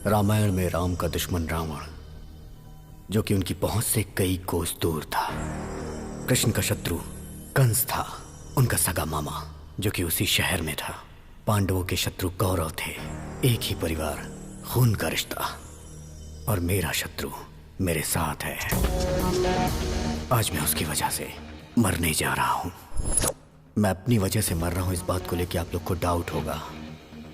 रामायण में राम का दुश्मन रावण, जो कि उनकी पहुंच से कई कोस दूर था। कृष्ण का शत्रु कंस था, उनका सगा मामा, जो कि उसी शहर में था। पांडवों के शत्रु कौरव थे, एक ही परिवार, खून का रिश्ता। और मेरा शत्रु मेरे साथ है। आज मैं उसकी वजह से मरने जा रहा हूं। मैं अपनी वजह से मर रहा हूं, इस बात को लेकर आप लोग को डाउट होगा।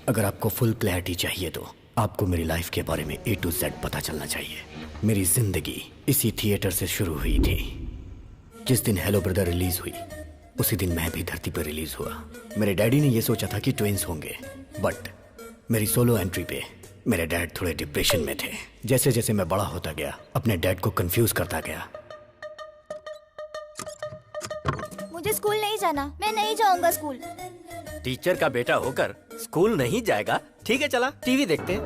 अगर आपको फुल क्लैरिटी चाहिए तो आपको मेरी लाइफ के बारे में A to Z पता चलना चाहिए। मेरी जिंदगी इसी थिएटर से शुरू हुई थी। जिस दिन हेलो ब्रदर रिलीज हुई, उसी दिन मैं भी धरती पर रिलीज हुआ। मेरे डैडी ने यह सोचा था कि ट्विंस होंगे, बट मेरी सोलो एंट्री पे मेरे डैड थोड़े डिप्रेशन में थे। जैसे जैसे मैं बड़ा होता गया, अपने डैड को कंफ्यूज करता गया। मुझे स्कूल नहीं जाना, मैं नहीं जाऊंगा स्कूल। टीचर का बेटा होकर स्कूल नहीं जाएगा? ठीक है, चला टीवी देखते हैं।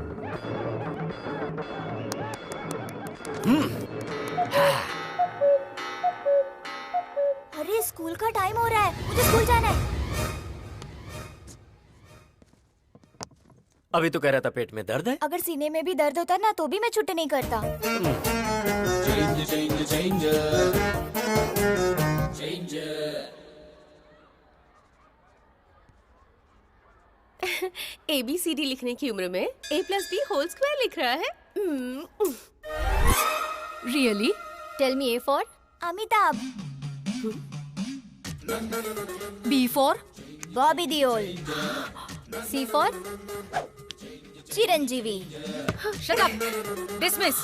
अरे स्कूल का टाइम हो रहा है, मुझे स्कूल जाना है। अभी तो कह रहा था पेट में दर्द है। अगर सीने में भी दर्द होता ना तो भी मैं छुट्टी नहीं करता। ABCD लिखने की उम्र में A+B² लिख रहा है। Really? Tell me A for Amitabh, B for Bobby Deol, C for Chiranjeevi. Shut up! Dismiss!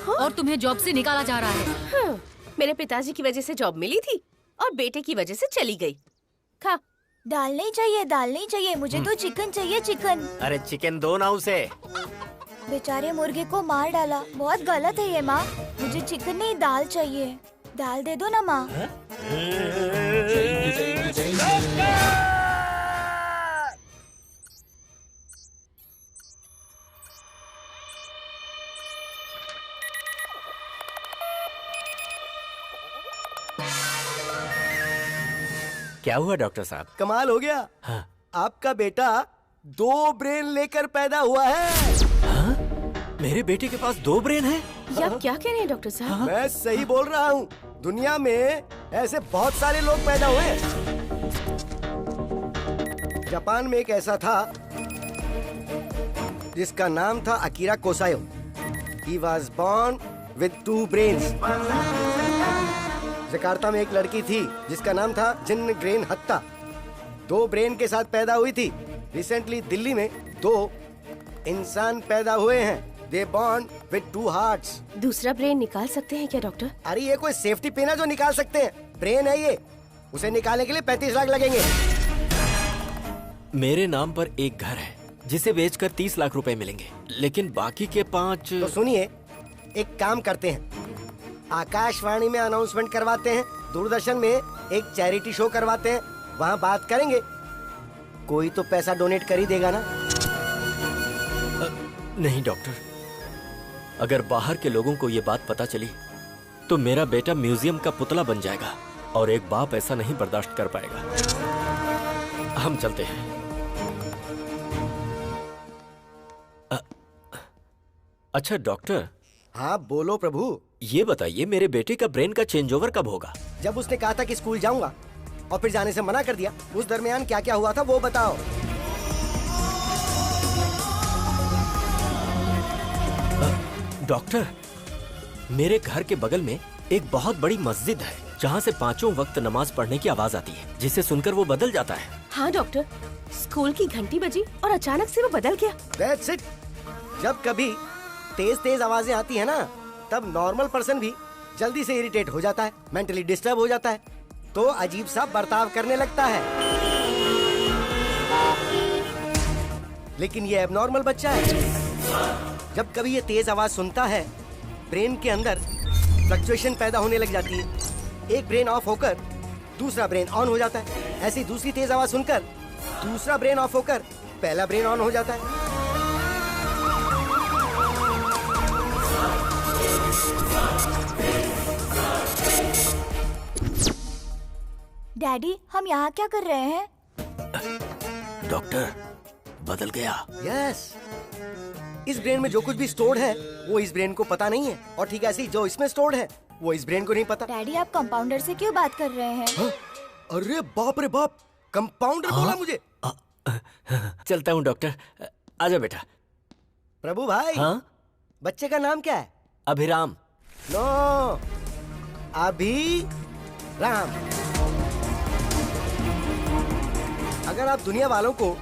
और तुम्हें जॉब से निकाला जा रहा है। मेरे पिताजी की वजह से जॉब मिली थी और बेटे की वजह से चली गई। खा। दाल नहीं चाहिए, दाल नहीं चाहिए, मुझे तो चिकन चाहिए, चिकन। अरे चिकन दो ना उसे। बेचारे मुर्गे को मार डाला, बहुत गलत है ये माँ। मुझे चिकन नहीं, दाल चाहिए। दाल दे दो ना माँ। क्या हुआ डॉक्टर साहब? कमाल हो गया। हाँ। आपका बेटा 2 ब्रेन लेकर पैदा हुआ है। हाँ? मेरे बेटे के पास 2 ब्रेन है? ये आप क्या कह रहे हैं डॉक्टर साहब? हाँ? मैं सही बोल रहा हूँ। दुनिया में ऐसे बहुत सारे लोग पैदा हुए हैं। जापान में एक ऐसा था जिसका नाम था Akira Kosayo. He was born with 2 brains. Jakarta में एक लड़की थी जिसका नाम था जिन ग्रेन हत्ता, 2 ब्रेन के साथ पैदा हुई थी। रिसेंटली दिल्ली में 2 इंसान पैदा हुए हैं। They born with 2 hearts. दूसरा ब्रेन निकाल सकते हैं क्या डॉक्टर? अरे ये कोई सेफ्टी पिन है जो निकाल सकते हैं? ब्रेन है ये, उसे निकालने के लिए 35 लाख लगेंगे। मेरे नाम पर एक घर है जिसे बेचकर 30 लाख रुपए मिलेंगे, लेकिन बाकी के 5। तो सुनिए, एक काम करते हैं, आकाशवाणी में अनाउंसमेंट करवाते हैं, दूरदर्शन में एक चैरिटी शो करवाते हैं, वहाँ बात करेंगे। कोई तो पैसा डोनेट कर ही देगा ना। नहीं डॉक्टर, अगर बाहर के लोगों को ये बात पता चली तो मेरा बेटा म्यूजियम का पुतला बन जाएगा और एक बाप ऐसा नहीं बर्दाश्त कर पाएगा। हम चलते हैं। अच्छा डॉक्टर। हाँ बोलो प्रभु। ये बताइए, मेरे बेटे का ब्रेन का चेंज ओवर कब होगा? जब उसने कहा था कि स्कूल जाऊंगा और फिर जाने से मना कर दिया, उस दरमियान क्या क्या हुआ था वो बताओ। डॉक्टर, मेरे घर के बगल में एक बहुत बड़ी मस्जिद है जहाँ से 5 वक्त नमाज पढ़ने की आवाज आती है, जिसे सुनकर वो बदल जाता है। हाँ डॉक्टर, स्कूल की घंटी बजी और अचानक से वो बदल गया। That's it. जब कभी तेज तेज आवाजें आती है ना, तब नॉर्मल पर्सन भी जल्दी से इरिटेट हो जाता है, मेंटली डिस्टर्ब हो जाता है, तो अजीब सा बर्ताव करने लगता है। लेकिन ये एबनॉर्मल बच्चा है। जब कभी ये तेज आवाज सुनता है, ब्रेन के अंदर फ्लक्चुएशन पैदा होने लग जाती है। एक ब्रेन ऑफ होकर दूसरा ब्रेन ऑन हो जाता है। ऐसी दूसरी तेज आवाज सुनकर दूसरा ब्रेन ऑफ होकर पहला ब्रेन ऑन हो जाता है। डैडी, हम यहाँ क्या कर रहे हैं? डॉक्टर, बदल गया। यस, इस ब्रेन में जो कुछ भी स्टोर्ड है वो इस ब्रेन को पता नहीं है, और ठीक ऐसे ही जो इसमें स्टोर्ड है वो इस ब्रेन को नहीं पता। डैडी आप कंपाउंडर से क्यों बात कर रहे हैं? हाँ? अरे बाप रे बाप, कंपाउंडर बोला मुझे। चलता हूँ डॉक्टर। आजा बेटा। प्रभु भाई, हाँ? बच्चे का नाम क्या है? अभिराम। नो, अभी राम। अगर आप दुनिया वालों को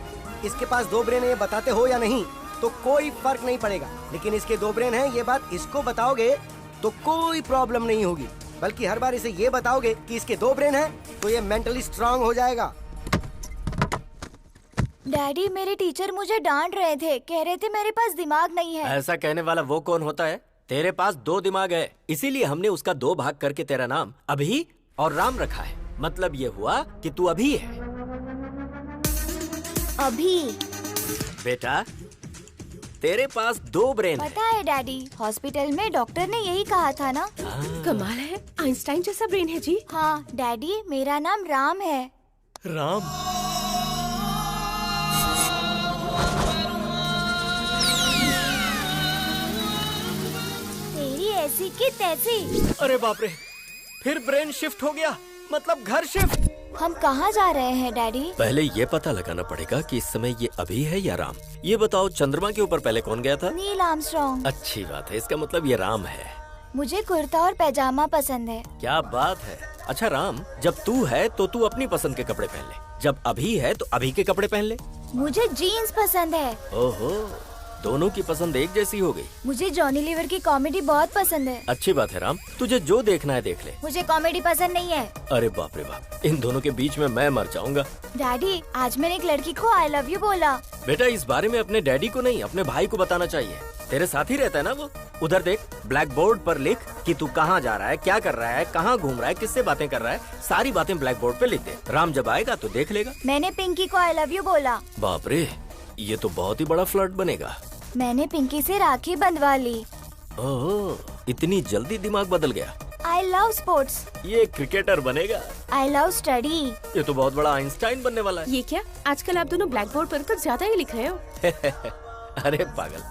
इसके पास 2 ब्रेन है ये बताते हो या नहीं तो कोई फर्क नहीं पड़ेगा, लेकिन इसके 2 ब्रेन हैं ये बात इसको बताओगे तो कोई प्रॉब्लम नहीं होगी, बल्कि हर बार इसे ये बताओगे कि इसके 2 ब्रेन हैं तो ये मेंटली स्ट्रांग हो जाएगा। डैडी मेरे टीचर मुझे डांट रहे थे, कह रहे थे मेरे पास दिमाग नहीं है। ऐसा कहने वाला वो कौन होता है? तेरे पास 2 दिमाग है, इसीलिए हमने उसका 2 भाग करके तेरा नाम अभी और राम रखा है। मतलब ये हुआ कि तू अभी है। अभी? बेटा तेरे पास 2 ब्रेन है। पता है डैडी, हॉस्पिटल में डॉक्टर ने यही कहा था ना। कमाल है, आइंस्टाइन जैसा ब्रेन है जी। हाँ डैडी, मेरा नाम राम है। राम? तेरी ऐसी की तैसी। अरे बाप रे, फिर ब्रेन शिफ्ट हो गया, मतलब घर शिफ्ट। हम कहाँ जा रहे हैं डैडी? पहले ये पता लगाना पड़ेगा कि इस समय ये अभी है या राम। ये बताओ, चंद्रमा के ऊपर पहले कौन गया था? Neil Armstrong. अच्छी बात है, इसका मतलब ये राम है। मुझे कुर्ता और पैजामा पसंद है। क्या बात है। अच्छा राम, जब तू है तो तू अपनी पसंद के कपड़े पहन ले, जब अभी है तो अभी के कपड़े पहन ले। मुझे जीन्स पसंद है। ओहो, दोनों की पसंद एक जैसी हो गई। मुझे जॉनी लीवर की कॉमेडी बहुत पसंद है। अच्छी बात है राम, तुझे जो देखना है देख ले। मुझे कॉमेडी पसंद नहीं है। अरे बाप रे बाप, इन दोनों के बीच में मैं मर जाऊंगा। डैडी आज मैंने एक लड़की को आई लव यू बोला। बेटा इस बारे में अपने डैडी को नहीं, अपने भाई को बताना चाहिए। तेरे साथ ही रहता है ना वो। उधर देख, ब्लैक बोर्ड पर लिख कि तू कहाँ जा रहा है, क्या कर रहा है, कहाँ घूम रहा है, किससे बातें कर रहा है, सारी बातें ब्लैक बोर्ड पे लिख दे। राम जब आएगा तो देख लेगा। मैंने पिंकी को आई लव यू बोला। बाप रे, ये तो बहुत ही बड़ा फ्लर्ट बनेगा। मैंने पिंकी से राखी बंधवा ली। ओह, इतनी जल्दी दिमाग बदल गया। I love sports. ये क्रिकेटर बनेगा। I love study. ये तो बहुत बड़ा आइंस्टाइन बनने वाला है। ये क्या, आजकल आप दोनों ब्लैक बोर्ड पर तो ज्यादा ही लिख रहे हो। अरे पागल,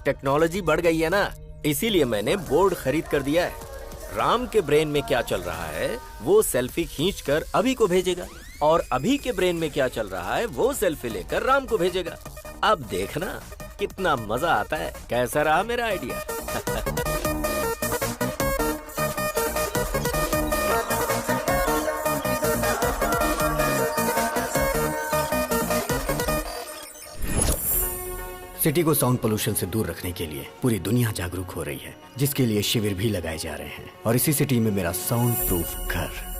टेक्नोलॉजी बढ़ गई है ना, इसीलिए मैंने बोर्ड खरीद कर दिया है। राम के ब्रेन में क्या चल रहा है वो सेल्फी खींचकर अभी को भेजेगा, और अभी के ब्रेन में क्या चल रहा है वो सेल्फी लेकर राम को भेजेगा। अब देखना कितना मजा आता है। कैसा रहा मेरा आइडिया? सिटी को साउंड पोल्यूशन से दूर रखने के लिए पूरी दुनिया जागरूक हो रही है, जिसके लिए शिविर भी लगाए जा रहे हैं। और इसी सिटी में मेरा साउंड प्रूफ घर।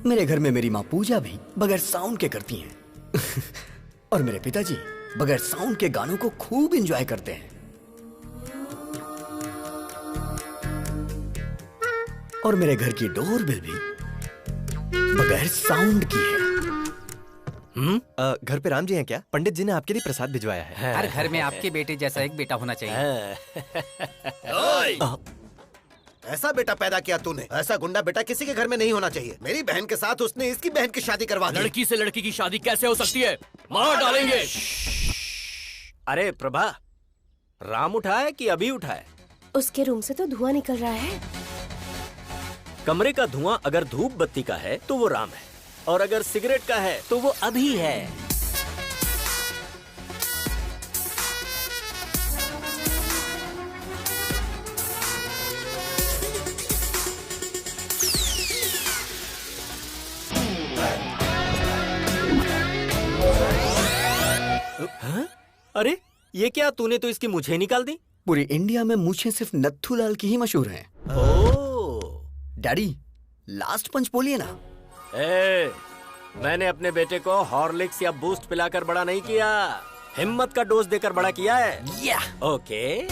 मेरे घर में मेरी माँ पूजा भी बगैर साउंड के करती हैं। और मेरे पिताजी बगैर साउंड के गानों को खूब एंजॉय करते हैं। और मेरे घर की डोरबेल भी बगैर साउंड की है। घर पे राम जी हैं क्या? पंडित जी ने आपके लिए प्रसाद भिजवाया है। हर घर में आपके बेटे जैसा एक बेटा होना चाहिए। ऐसा बेटा पैदा किया तूने, ऐसा गुंडा बेटा किसी के घर में नहीं होना चाहिए। मेरी बहन के साथ उसने इसकी बहन की शादी करवा दी। लड़की से लड़की की शादी कैसे हो सकती है? मार डालेंगे। अरे प्रभा, राम उठा है कि अभी उठा है? उसके रूम से तो धुआं निकल रहा है। कमरे का धुआं अगर धूप बत्ती का है तो वो राम है, और अगर सिगरेट का है तो वो अभी है। हाँ? अरे ये क्या, तूने तो इसकी मूछें निकाल दी। पूरी इंडिया में मूछें सिर्फ नत्थूलाल की ही मशहूर हैं। ओह डैडी, लास्ट पंच बोलिए ना। मैंने अपने बेटे को हॉर्लिक्स या बूस्ट पिलाकर बड़ा नहीं किया, हिम्मत का डोज देकर बड़ा किया है। या ओके,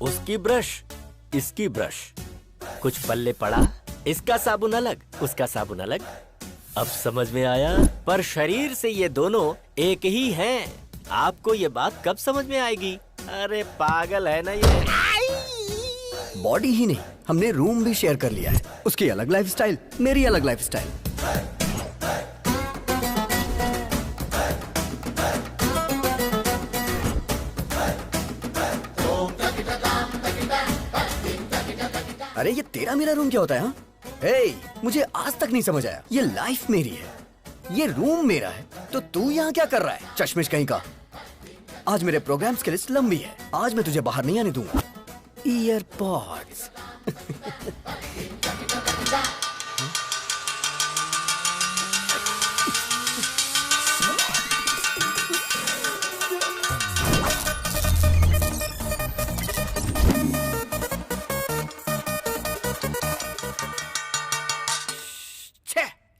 उसकी ब्रश, इसकी ब्रश, कुछ पल्ले पड़ा, इसका साबुन अलग, उसका साबुन अलग। अब समझ में आया? पर शरीर से ये दोनों एक ही हैं। आपको ये बात कब समझ में आएगी? अरे पागल है ना ये। बॉडी ही नहीं, हमने रूम भी शेयर कर लिया है। उसकी अलग लाइफस्टाइल, मेरी अलग लाइफस्टाइल। अरे ये तेरा मेरा रूम क्या होता है? हाँ? हे, मुझे आज तक नहीं समझ आया। ये लाइफ मेरी है, ये रूम मेरा है, तो तू यहाँ क्या कर रहा है? चश्मिश कहीं का। आज मेरे प्रोग्राम्स की लिस्ट लंबी है, आज मैं तुझे बाहर नहीं आने दूंगा। ईयरपॉड्स।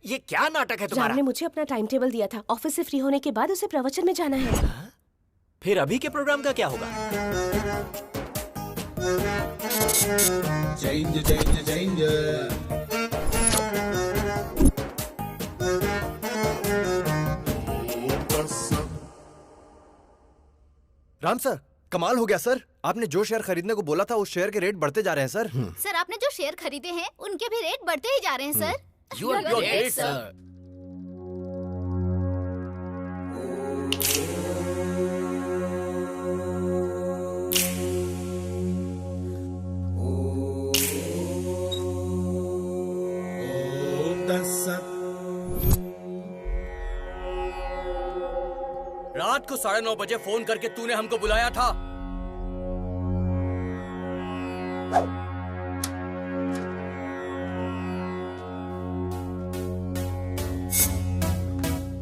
ये क्या नाटक है तुम्हारा? ने मुझे अपना टाइम टेबल दिया था, ऑफिस से फ्री होने के बाद उसे प्रवचन में जाना है। फिर अभी के प्रोग्राम का क्या होगा? राम सर, कमाल हो गया सर। आपने जो शेयर खरीदने को बोला था उस शेयर के रेट बढ़ते जा रहे हैं सर। सर आपने जो शेयर खरीदे हैं उनके भी रेट बढ़ते ही जा रहे हैं sir. You are great, sir. रात को 9:30 बजे फोन करके तूने हमको बुलाया था।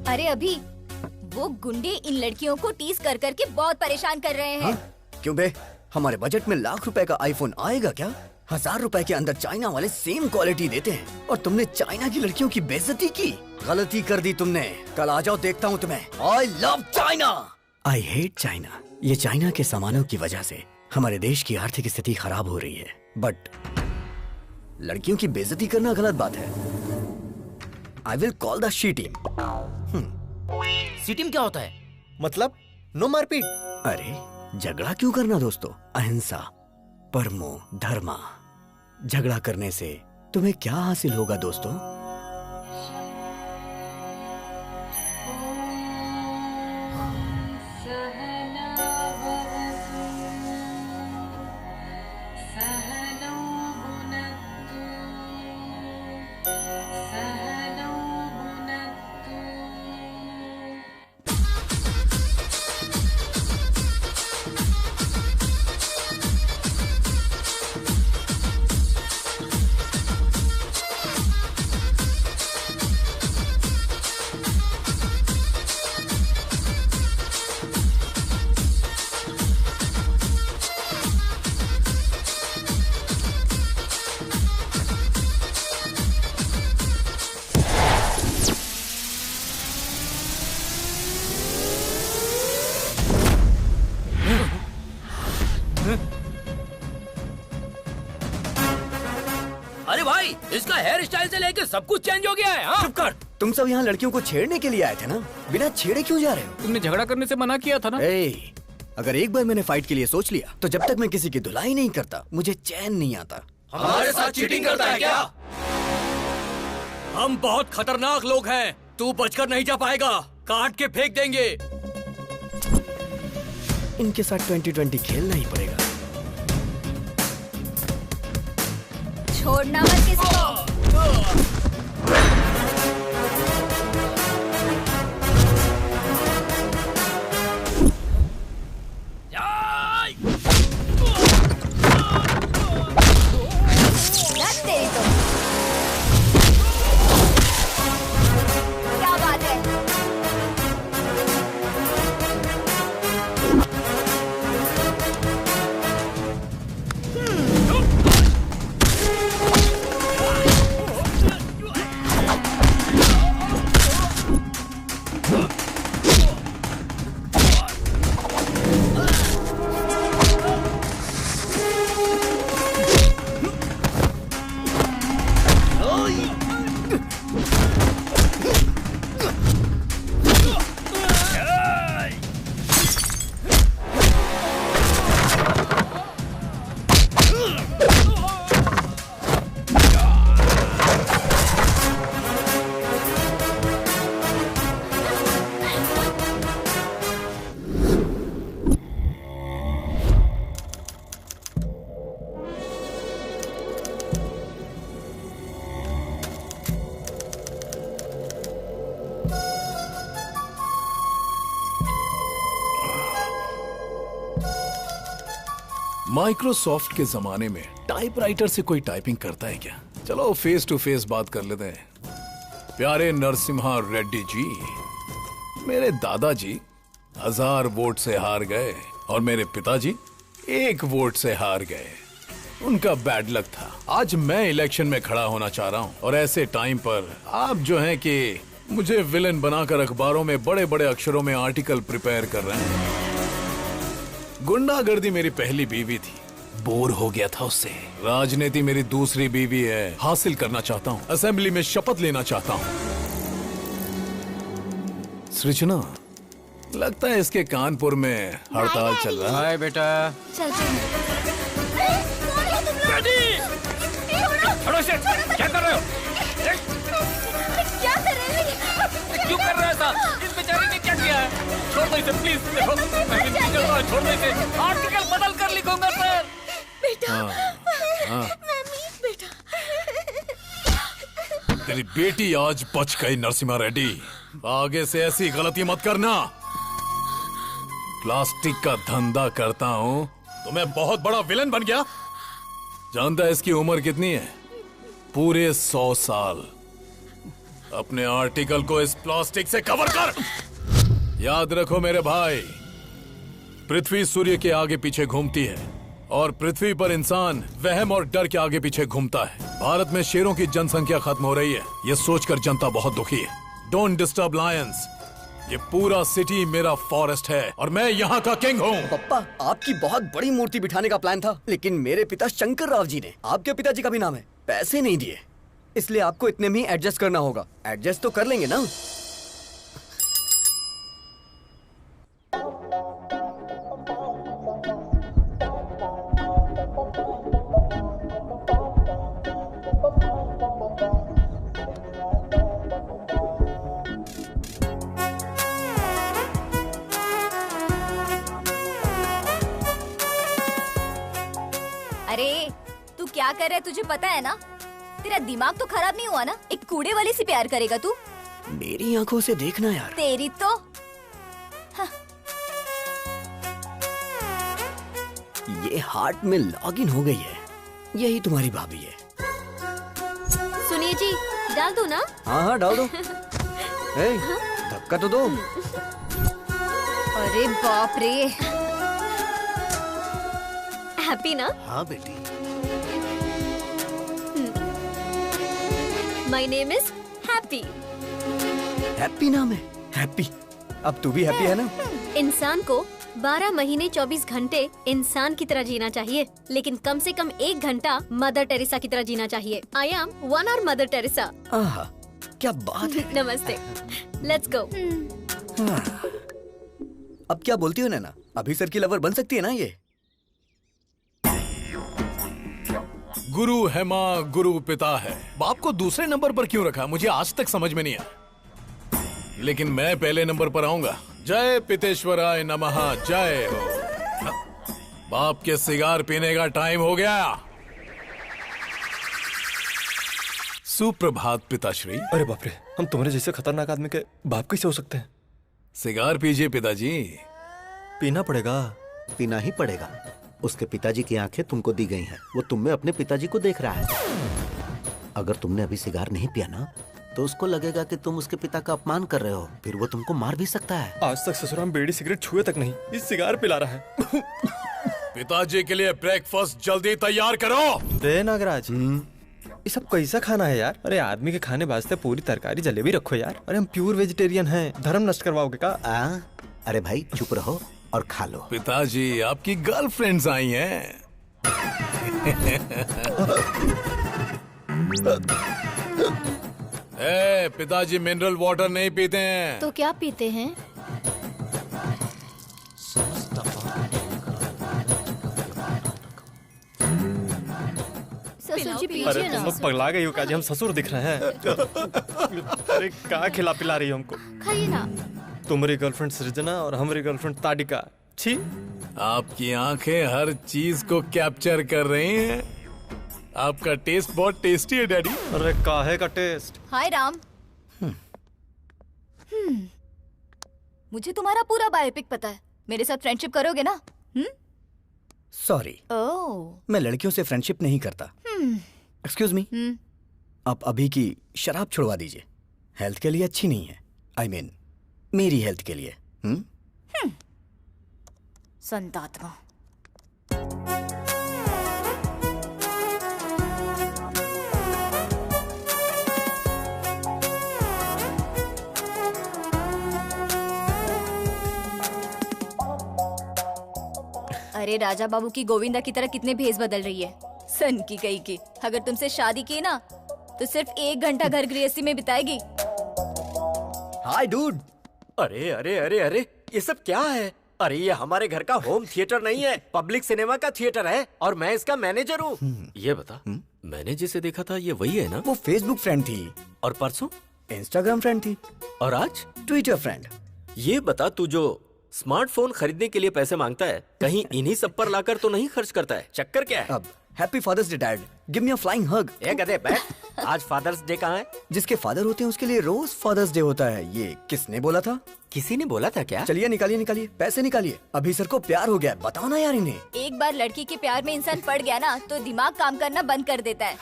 अरे अभी वो गुंडे इन लड़कियों को टीज कर करके बहुत परेशान कर रहे हैं। क्यों बे? हमारे बजट में लाख रुपए का आईफोन आएगा क्या? 1000 रुपए के अंदर चाइना वाले सेम क्वालिटी देते हैं और तुमने चाइना की लड़कियों की बेइज्जती की। गलती कर दी तुमने। कल आ जाओ, देखता हूँ तुम्हें। I love China. I hate China. ये चाइना के सामानों की वजह से हमारे देश की आर्थिक स्थिति खराब हो रही है, बट लड़कियों की बेइज्जती करना गलत बात है। I will call the she team. C team क्या होता है? मतलब नो मारपीट। अरे झगड़ा क्यों करना दोस्तों? अहिंसा, परमो धर्मा। झगड़ा करने से तुम्हें क्या हासिल होगा दोस्तों? अरे भाई, इसका हेयर स्टाइल से लेके सब कुछ चेंज हो गया है। हाँ? चुप कर। तुम सब यहाँ लड़कियों को छेड़ने के लिए आए थे ना? बिना छेड़े क्यों जा रहे हो? तुमने झगड़ा करने से मना किया था ना? अगर एक बार मैंने फाइट के लिए सोच लिया तो जब तक मैं किसी की धुलाई नहीं करता मुझे चैन नहीं आता। हमारे साथ चीटिंग करता है क्या? हम बहुत खतरनाक लोग हैं, तू बचकर नहीं जा पाएगा, काट के फेंक देंगे। इनके साथ 2020 खेलना ही पड़ेगा। छोड़ना मत किसी को। तेरी तो क्या बात है? माइक्रोसॉफ्ट के जमाने में टाइपराइटर से कोई टाइपिंग करता है क्या? चलो फेस टू फेस बात कर लेते हैं। प्यारे नरसिम्हा रेड्डी जी, मेरे दादाजी 1000 वोट से हार गए और मेरे पिताजी 1 वोट से हार गए। उनका बैड लक था। आज मैं इलेक्शन में खड़ा होना चाह रहा हूं और ऐसे टाइम पर आप जो हैं कि मुझे विलेन बनाकर अखबारों में बड़े बड़े अक्षरों में आर्टिकल प्रिपेयर कर रहे हैं। गुंडागर्दी मेरी पहली बीवी थी, बोर हो गया था उससे। राजनीति मेरी दूसरी बीवी है, हासिल करना चाहता हूँ। असेंबली में शपथ लेना चाहता हूँ। सृजना, लगता है इसके कानपुर में हड़ताल चल रहा है। हाय बेटा। चलते हैं। क्या कर रहे हो? क्या कर रहे हो? क्यों कर रहे हो ऐसा? इस बेचारे ने क्या किया है? छोड़ दो इसे प्लीज। देखो, मैं विनती कर रहा हूं, छोड़ दो इसे। आर्टिकल बदल कर लिखूंगा सर। बेटा, हाँ। मम्मी, बेटा। तेरी बेटी आज बच गई नरसिम्हा रेड्डी। आगे से ऐसी गलती मत करना। प्लास्टिक का धंधा करता हूँ तो मैं बहुत बड़ा विलन बन गया। जानता है इसकी उम्र कितनी है? पूरे 100 साल। अपने आर्टिकल को इस प्लास्टिक से कवर कर। याद रखो मेरे भाई, पृथ्वी सूर्य के आगे पीछे घूमती है और पृथ्वी पर इंसान वहम और डर के आगे पीछे घूमता है। भारत में शेरों की जनसंख्या खत्म हो रही है, यह सोचकर जनता बहुत दुखी है। Don't disturb Lions. ये पूरा सिटी मेरा फॉरेस्ट है और मैं यहाँ का किंग हूँ। पप्पा, आपकी बहुत बड़ी मूर्ति बिठाने का प्लान था, लेकिन मेरे पिता शंकर राव जी ने, आपके पिताजी का भी नाम है, पैसे नहीं दिए। इसलिए आपको इतने में ही एडजस्ट करना होगा। एडजस्ट तो कर लेंगे ना? अरे तू क्या कर रहा है, तुझे पता है ना? तेरा दिमाग तो खराब नहीं हुआ ना? एक कूड़े वाले से प्यार करेगा तू? मेरी आंखों से देखना यार। तेरी तो ये हार्ट में लॉगिन हो गई है। यही तुम्हारी भाभी है। सुनिए जी, डाल दो ना? हाँ हाँ डाल दो। ए, धक्का तो दो। अरे बाप रे। हैप्पी ना? हाँ बेटी। My name is happy. Happy नाम है? हैप्पी। अब तू भी हैप्पी है ना? इंसान को 12 महीने 24 घंटे इंसान की तरह जीना चाहिए, लेकिन कम से कम 1 घंटा मदर टेरेसा की तरह जीना चाहिए। I am 1 hour mother Teresa. आहा, क्या बात है। नमस्ते। Let's go. अब क्या बोलती हो नैना? अभी सर की लवर बन सकती है ना ये? गुरु है माँ, गुरु पिता है। बाप को दूसरे नंबर पर क्यों रखा, मुझे आज तक समझ में नहीं आया। लेकिन मैं पहले नंबर पर आऊंगा। जय पितेश्वराय नमः, जय हो। बाप के सिगार पीने का टाइम हो गया। सुप्रभात पिताश्री। अरे बाप रे, हम तुम्हारे जैसे खतरनाक आदमी के बाप कैसे हो सकते हैं? सिगार पीजिए पिताजी। पीना पड़ेगा। पीना ही पड़ेगा। उसके पिताजी की आंखें तुमको दी गई हैं। वो तुम में अपने पिताजी को देख रहा है। अगर तुमने अभी सिगार नहीं पिया ना, तो उसको लगेगा कि तुम उसके पिता का अपमान कर रहे हो। फिर वो तुमको मार भी सकता है। आज तक ससुराल में बीड़ी सिगरेट छुए तक नहीं, इस सिगार पिला रहा है। पिताजी के लिए ब्रेकफास्ट जल्दी तैयार करो। रे नागराज, ये सब कैसा खाना है यार? अरे आदमी के खाने वास्ते पूरी तरकारी जलेबी रखो यार। अरे हम प्योर वेजिटेरियन हैं, धर्म नष्ट करवाओगे का? अरे भाई चुप रहो और खा लो। पिताजी, आपकी गर्लफ्रेंड्स आई हैं। पिताजी मिनरल वाटर नहीं पीते हैं। तो क्या पीते हैं? ससुर जी पीजिए अरे ना। तुम लोग पगला गई हो क्या? हम ससुर दिख रहे हैं। अरे क्या खिला पिला रही हो हमको? खाइए ना। तुम्हारी गर्लफ्रेंड सृजना और हमारी गर्लफ्रेंड ताडिका। छी। आपकी आंखें हर चीज को कैप्चर कर रही हैं। आपका टेस्ट बहुत टेस्टी है डैडी। अरे काहे का टेस्ट? हाय राम। मुझे तुम्हारा पूरा बायोपिक पता है। मेरे साथ फ्रेंडशिप करोगे ना? सॉरी, ओह मैं लड़कियों से फ्रेंडशिप नहीं करता। एक्सक्यूज मी, आप अभी की शराब छुड़वा दीजिए, हेल्थ के लिए अच्छी नहीं है। आई मीन मेरी हेल्थ के लिए। संतात्मा। अरे राजा बाबू की गोविंदा की तरह कितने भेस बदल रही है, सन की गई की। अगर तुमसे शादी की ना तो सिर्फ 1 घंटा घर गृहस्थी में बिताएगी। हाय डूड। अरे अरे अरे अरे, ये सब क्या है? अरे ये हमारे घर का होम थिएटर नहीं है, पब्लिक सिनेमा का थिएटर है और मैं इसका मैनेजर हूँ। ये बता, मैंने जिसे देखा था ये वही है ना? वो फेसबुक फ्रेंड थी। और परसों इंस्टाग्राम फ्रेंड थी। और आज ट्विटर फ्रेंड। ये बता, तू जो स्मार्टफोन खरीदने के लिए पैसे मांगता है, कहीं इन्हीं सब पर लाकर तो नहीं खर्च करता है? चक्कर क्या है? अब happy fathers day dad, give me a flying hug. ए गधे बैठ, आज फादर्स डे कहाँ है? जिसके फादर होते हैं उसके लिए रोज फादर्स डे होता है। ये किसने बोला था? किसी ने बोला था क्या? चलिए निकालिए निकालिए, पैसे निकालिए। अभी सर को प्यार हो गया, बताओ ना यार इन्हें। एक बार लड़की के प्यार में इंसान पड़ गया ना तो दिमाग काम करना बंद कर देता है।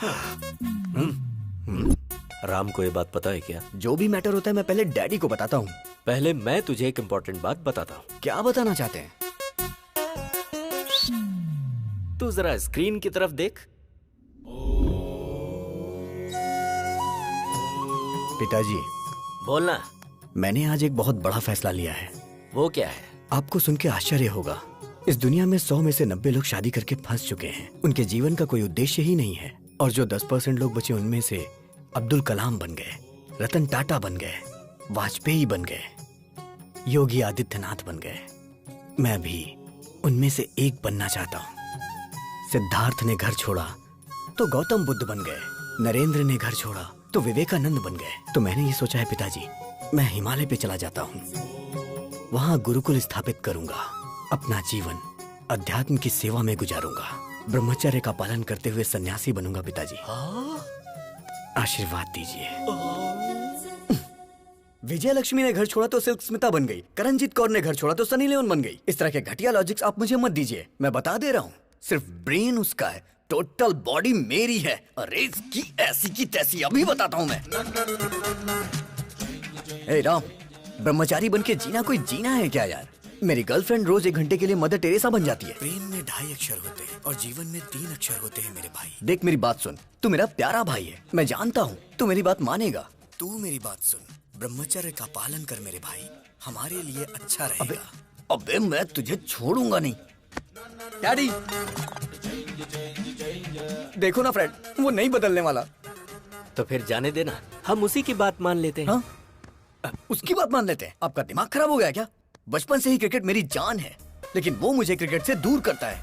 राम को ये बात पता है क्या? जो भी मैटर होता है मैं पहले डैडी को बताता हूँ। पहले मैं तुझे एक इम्पोर्टेंट बात बताता हूँ। क्या बताना चाहते हैं? तू जरा स्क्रीन की तरफ देख। पिताजी, बोलना। मैंने आज एक बहुत बड़ा फैसला लिया है। वो क्या है? आपको सुन के आश्चर्य होगा। इस दुनिया में 100 में से 90 लोग शादी करके फंस चुके हैं। उनके जीवन का कोई उद्देश्य ही नहीं है। और जो 10% लोग बचे उनमें से अब्दुल कलाम बन गए, रतन टाटा बन गए, वाजपेयी बन गए, योगी आदित्यनाथ बन गए। मैं भी उनमें से एक बनना चाहता हूँ। सिद्धार्थ ने घर छोड़ा तो गौतम बुद्ध बन गए, नरेंद्र ने घर छोड़ा तो विवेकानंद बन गए। तो मैंने ये सोचा है पिताजी, मैं हिमालय पे चला जाता हूँ, वहां गुरुकुल स्थापित करूंगा, अपना जीवन अध्यात्म की सेवा में गुजारूंगा, ब्रह्मचर्य का पालन करते हुए सन्यासी बनूंगा। पिताजी आशीर्वाद दीजिए। विजय लक्ष्मी ने घर छोड़ा तो सिल्क स्मिता बन गई, करणजीत कौर ने घर छोड़ा तो सनी लियोन बन गई। इस तरह के घटिया लॉजिक्स आप मुझे मत दीजिए, मैं बता दे रहा हूँ। सिर्फ ब्रेन उसका है, टोटल बॉडी मेरी है। अरे इसकी ऐसी की तैसी अभी बताता हूँ मैं। ए राम, ब्रह्मचारी बन के जीना कोई जीना है क्या यार? मेरी गर्लफ्रेंड रोज 1 घंटे के लिए मदर टेरेसा बन जाती है। प्रेम में 2.5 अक्षर होते हैं और जीवन में 3 अक्षर होते हैं मेरे भाई। देख मेरी बात सुन, तू मेरा प्यारा भाई है, मैं जानता हूँ तू मेरी बात मानेगा। तू मेरी बात सुन, ब्रह्मचर्य का पालन कर मेरे भाई, हमारे लिए अच्छा रहेगा। अबे मैं तुझे छोड़ूंगा नहीं। डैडी देखो ना फ्रेंड, वो नहीं बदलने वाला। तो फिर जाने देना, हम उसी की बात मान लेते हैं। हाँ? उसकी बात मान लेते हैं? आपका दिमाग खराब हो गया क्या? बचपन से ही क्रिकेट मेरी जान है, लेकिन वो मुझे क्रिकेट से दूर करता है।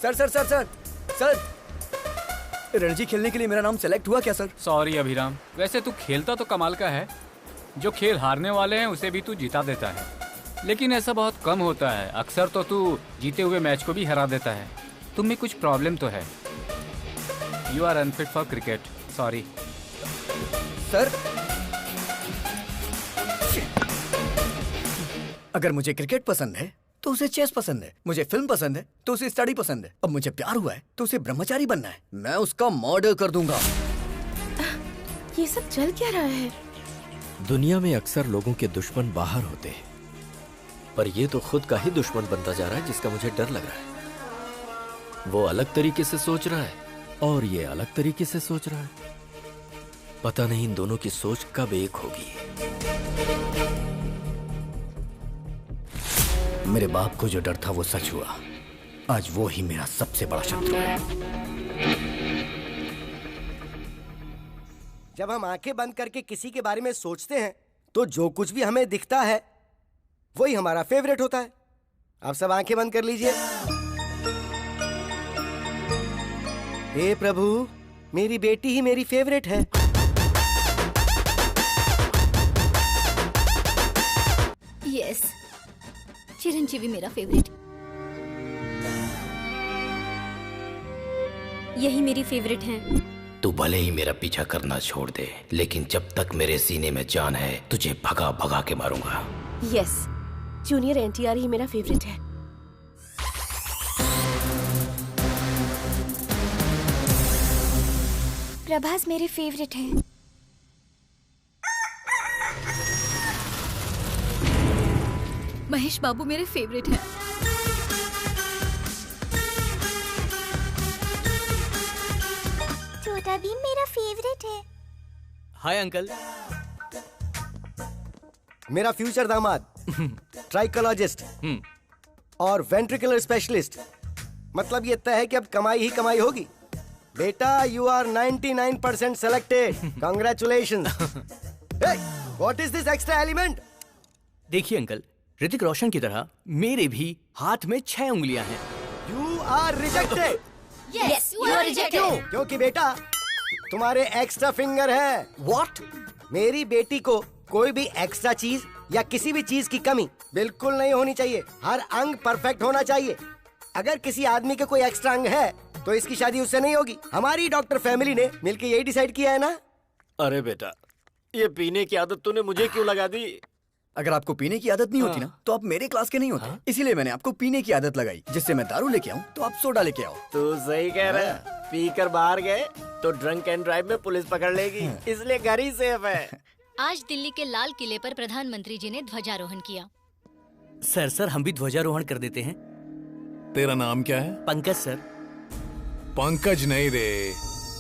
Sir sir sir sir sir, Ranji खेलने के लिए मेरा नाम सेलेक्ट हुआ क्या सर? सॉरी अभिराम, वैसे तू खेलता तो कमाल का है। जो खेल हारने वाले हैं उसे भी तू जिता देता है, लेकिन ऐसा बहुत कम होता है। अक्सर तो तू जीते हुए मैच को भी हरा देता है। तुम में कुछ प्रॉब्लम तो है। You are unfit for cricket, sorry. Sir अगर मुझे क्रिकेट पसंद है तो उसे चेस पसंद है, मुझे फिल्म पसंद है तो उसे स्टडी पसंद है, अब मुझे प्यार हुआ है तो उसे ब्रह्मचारी बनना है। मैं उसका मर्डर कर दूंगा। ये सब चल क्या रहा है? दुनिया में अक्सर लोगों के दुश्मन बाहर होते हैं, पर ये तो खुद का ही दुश्मन बनता जा रहा है, जिसका मुझे डर लग रहा है। वो अलग तरीके से सोच रहा है और ये अलग तरीके से सोच रहा है। पता नहीं इन दोनों की सोच कब एक होगी। मेरे बाप को जो डर था वो सच हुआ। आज वो ही मेरा सबसे बड़ा शत्रु है। जब हम आंखें बंद करके किसी के बारे में सोचते हैं तो जो कुछ भी हमें दिखता है वही हमारा फेवरेट होता है। आप सब आंखें बंद कर लीजिए। हे प्रभु, मेरी बेटी ही मेरी फेवरेट है। यस, चिरंजीवी मेरा फेवरेट। यही मेरी फेवरेट है। तू भले ही मेरा पीछा करना छोड़ दे, लेकिन जब तक मेरे सीने में जान है तुझे भगा भगा के मारूंगा। यस, जूनियर एनटीआर ही मेरा फेवरेट है। प्रभास मेरे फेवरेट है। महेश बाबू मेरे फेवरेट हैं। छोटा भीम मेरा फेवरेट है। Hi uncle. मेरा फ्यूचर दामाद ट्राइकोलॉजिस्ट और वेंट्रिकुलर स्पेशलिस्ट। मतलब ये तय है कि अब कमाई ही कमाई होगी। बेटा you are 99% selected. Congratulations. What is this extra element? देखिए अंकल, ऋतिक रोशन की तरह मेरे भी हाथ में 6 उंगलियां हैं। You are rejected. Yes, you are rejected. क्योंकि बेटा तुम्हारे एक्स्ट्रा फिंगर है। What? मेरी बेटी को कोई भी एक्स्ट्रा चीज या किसी भी चीज की कमी बिल्कुल नहीं होनी चाहिए। हर अंग परफेक्ट होना चाहिए। अगर किसी आदमी के कोई एक्स्ट्रा अंग है तो इसकी शादी उससे नहीं होगी। हमारी डॉक्टर फैमिली ने मिलकर यही डिसाइड किया है ना। अरे बेटा, ये पीने की आदत तूने मुझे क्यों लगा दी? अगर आपको पीने की आदत नहीं होती ना तो आप मेरे क्लास के नहीं होते। इसीलिए मैंने आपको पीने की आदत लगाई, जिससे मैं दारू लेके आऊं तो आप सोडा लेके आओ। तू सही कह रहा है। पीकर बाहर गए तो ड्रंक एंड ड्राइव में पुलिस पकड़ लेगी, इसलिए घर ही सेफ है। आज दिल्ली के लाल किले पर प्रधानमंत्री जी ने ध्वजारोहण किया। सर हम भी ध्वजारोहण कर देते हैं। तेरा नाम क्या है? पंकज सर। पंकज नहीं रे,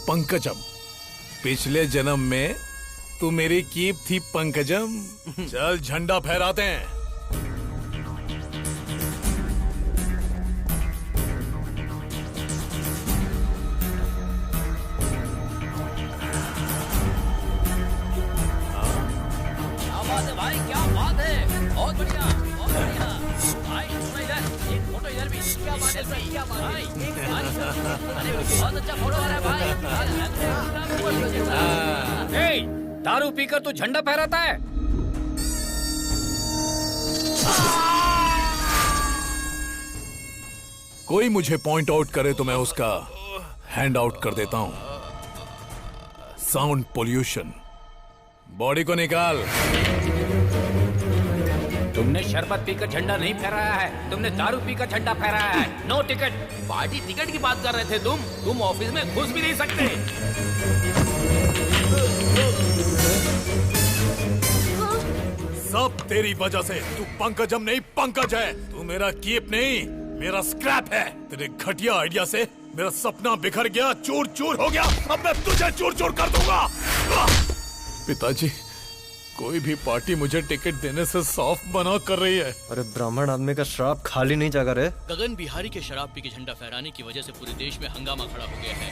पंकजम। पिछले जन्म में तू मेरी कीप थी पंकजम। चल झंडा फहराते हैं। भाई क्या बात है, बहुत बढ़िया बहुत बढ़िया। भाई सुनो इधर, एक फोटो इधर भी। क्या बात है सर, क्या बात है। अरे बहुत अच्छा फोटो आ रहा है भाई। दारू पीकर तू झंडा फहराता है? कोई मुझे पॉइंट आउट करे तो मैं उसका हैंड आउट कर देता हूं। Sound pollution. बॉडी को निकाल। तुमने शरबत पीकर झंडा नहीं फहराया है, तुमने दारू पीकर झंडा फहराया है। No ticket. पार्टी टिकट की बात कर रहे थे तुम ऑफिस में घुस भी नहीं सकते। सब तेरी वजह से। तू पंकजम नहीं पंकज है। तू मेरा कीप नहीं, मेरा स्क्रैप है। तेरे घटिया आइडिया से मेरा सपना बिखर गया, चूर चूर हो गया। अब मैं तुझे चूर चूर कर दूंगा। पिताजी, कोई भी पार्टी मुझे टिकट देने से साफ मना कर रही है। अरे ब्राह्मण आदमी का श्राप खाली नहीं जाकर है। गगन बिहारी के शराब पी के झंडा फहराने की वजह से पूरे देश में हंगामा खड़ा हो गया है।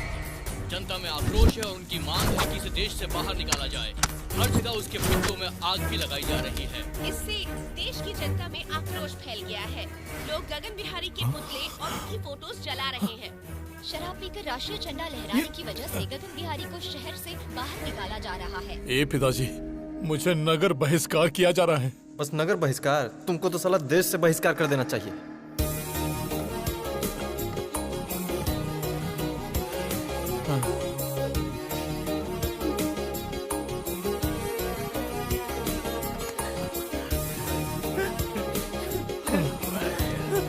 जनता में आक्रोश है और उनकी मांग है कि इसे देश से बाहर निकाला जाए। हर जगह उसके पुतलों में आग भी लगाई जा रही है। इससे देश की जनता में आक्रोश फैल गया है। लोग गगन बिहारी के पुतले और उनकी फोटोज जला रहे हैं। शराब पीकर राष्ट्रीय झंडा लहराने की वजह से गगन बिहारी को शहर से बाहर निकाला जा रहा है। ए पिताजी, मुझे नगर बहिष्कार किया जा रहा है। बस नगर बहिष्कार? तुमको तो साला देश से बहिष्कार कर देना चाहिए।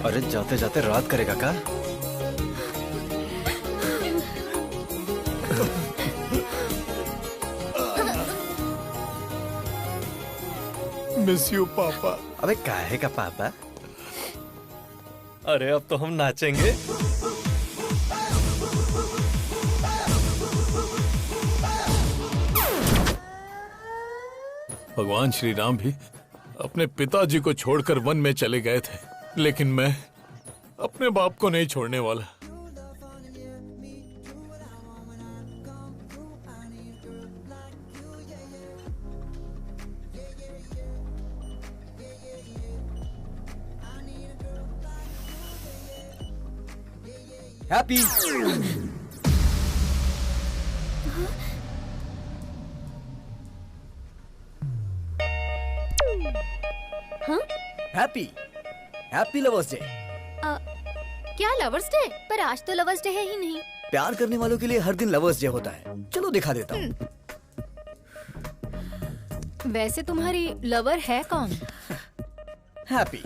अरे जाते जाते रात करेगा का? मिस यू पापा। अबे काहे का पापा? अरे अब तो हम नाचेंगे। भगवान श्री राम भी अपने पिताजी को छोड़कर वन में चले गए थे, लेकिन मैं अपने बाप को नहीं छोड़ने वाला। Happy. Happy happy lovers day. क्या लवर्स डे? पर आज तो लवर्स डे है ही नहीं। प्यार करने वालों के लिए हर दिन लवर्स डे होता है। चलो दिखा देता हूँ। वैसे तुम्हारी लवर है कौन? हैप्पी।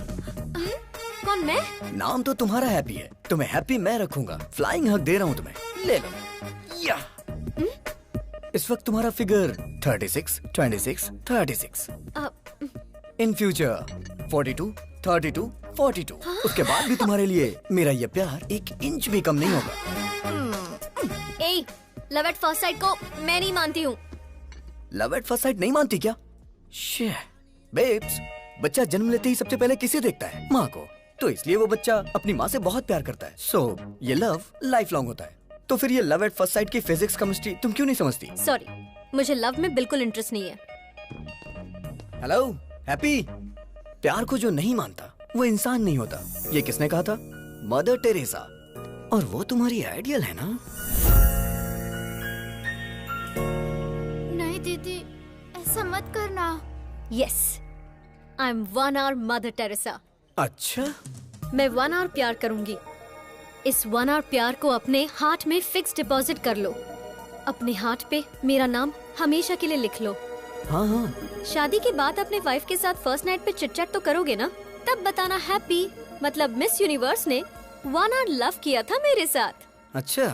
कौन, मैं? नाम तो तुम्हारा हैप्पी है, तुम्हें हैप्पी मैं रखूंगा। फ्लाइंग हग दे रहा हूँ तुम्हें, ले लो। या इस वक्त तुम्हारा फिगर 36, 26, 36। In future 42, 32, 42। उसके बाद भी तुम्हारे लिए मेरा ये प्यार 1 इंच भी कम नहीं होगा। ए, लव एट फर्स्ट साइट को मैं नहीं मानती हूँ। लव एट फर्स्ट साइट नहीं मानती क्या? बेब्स, बच्चा जन्म लेते ही सबसे पहले किसे देखता है? माँ को। तो इसलिए वो बच्चा अपनी माँ से बहुत प्यार करता है। सो ये लव लाइफ लॉन्ग होता है। तो फिर ये लव एट फर्स्ट साइट की फिजिक्स केमिस्ट्री तुम क्यों नहीं समझती? सॉरी, मुझे लव में बिल्कुल इंटरेस्ट नहीं है। हेलो हैप्पी, प्यार को जो नहीं मानता वो इंसान नहीं होता। ये किसने कहा था? Mother Teresa. और वो तुम्हारी आइडियल है ना? नहीं दीदी, ऐसा मत करना। Yes, I am 1 hour mother Teresa. अच्छा, मैं 1 hour प्यार करूंगी। इस 1 hour प्यार को अपने हार्ट में फिक्स डिपॉजिट कर लो। अपने हार्ट पे मेरा नाम हमेशा के लिए लिख लो। हाँ हाँ। शादी के बाद अपने वाइफ के साथ फर्स्ट नाइट पे चिट-चैट तो करोगे ना? तब बताना हैप्पी मतलब मिस यूनिवर्स ने 1 hour लव किया था मेरे साथ। अच्छा,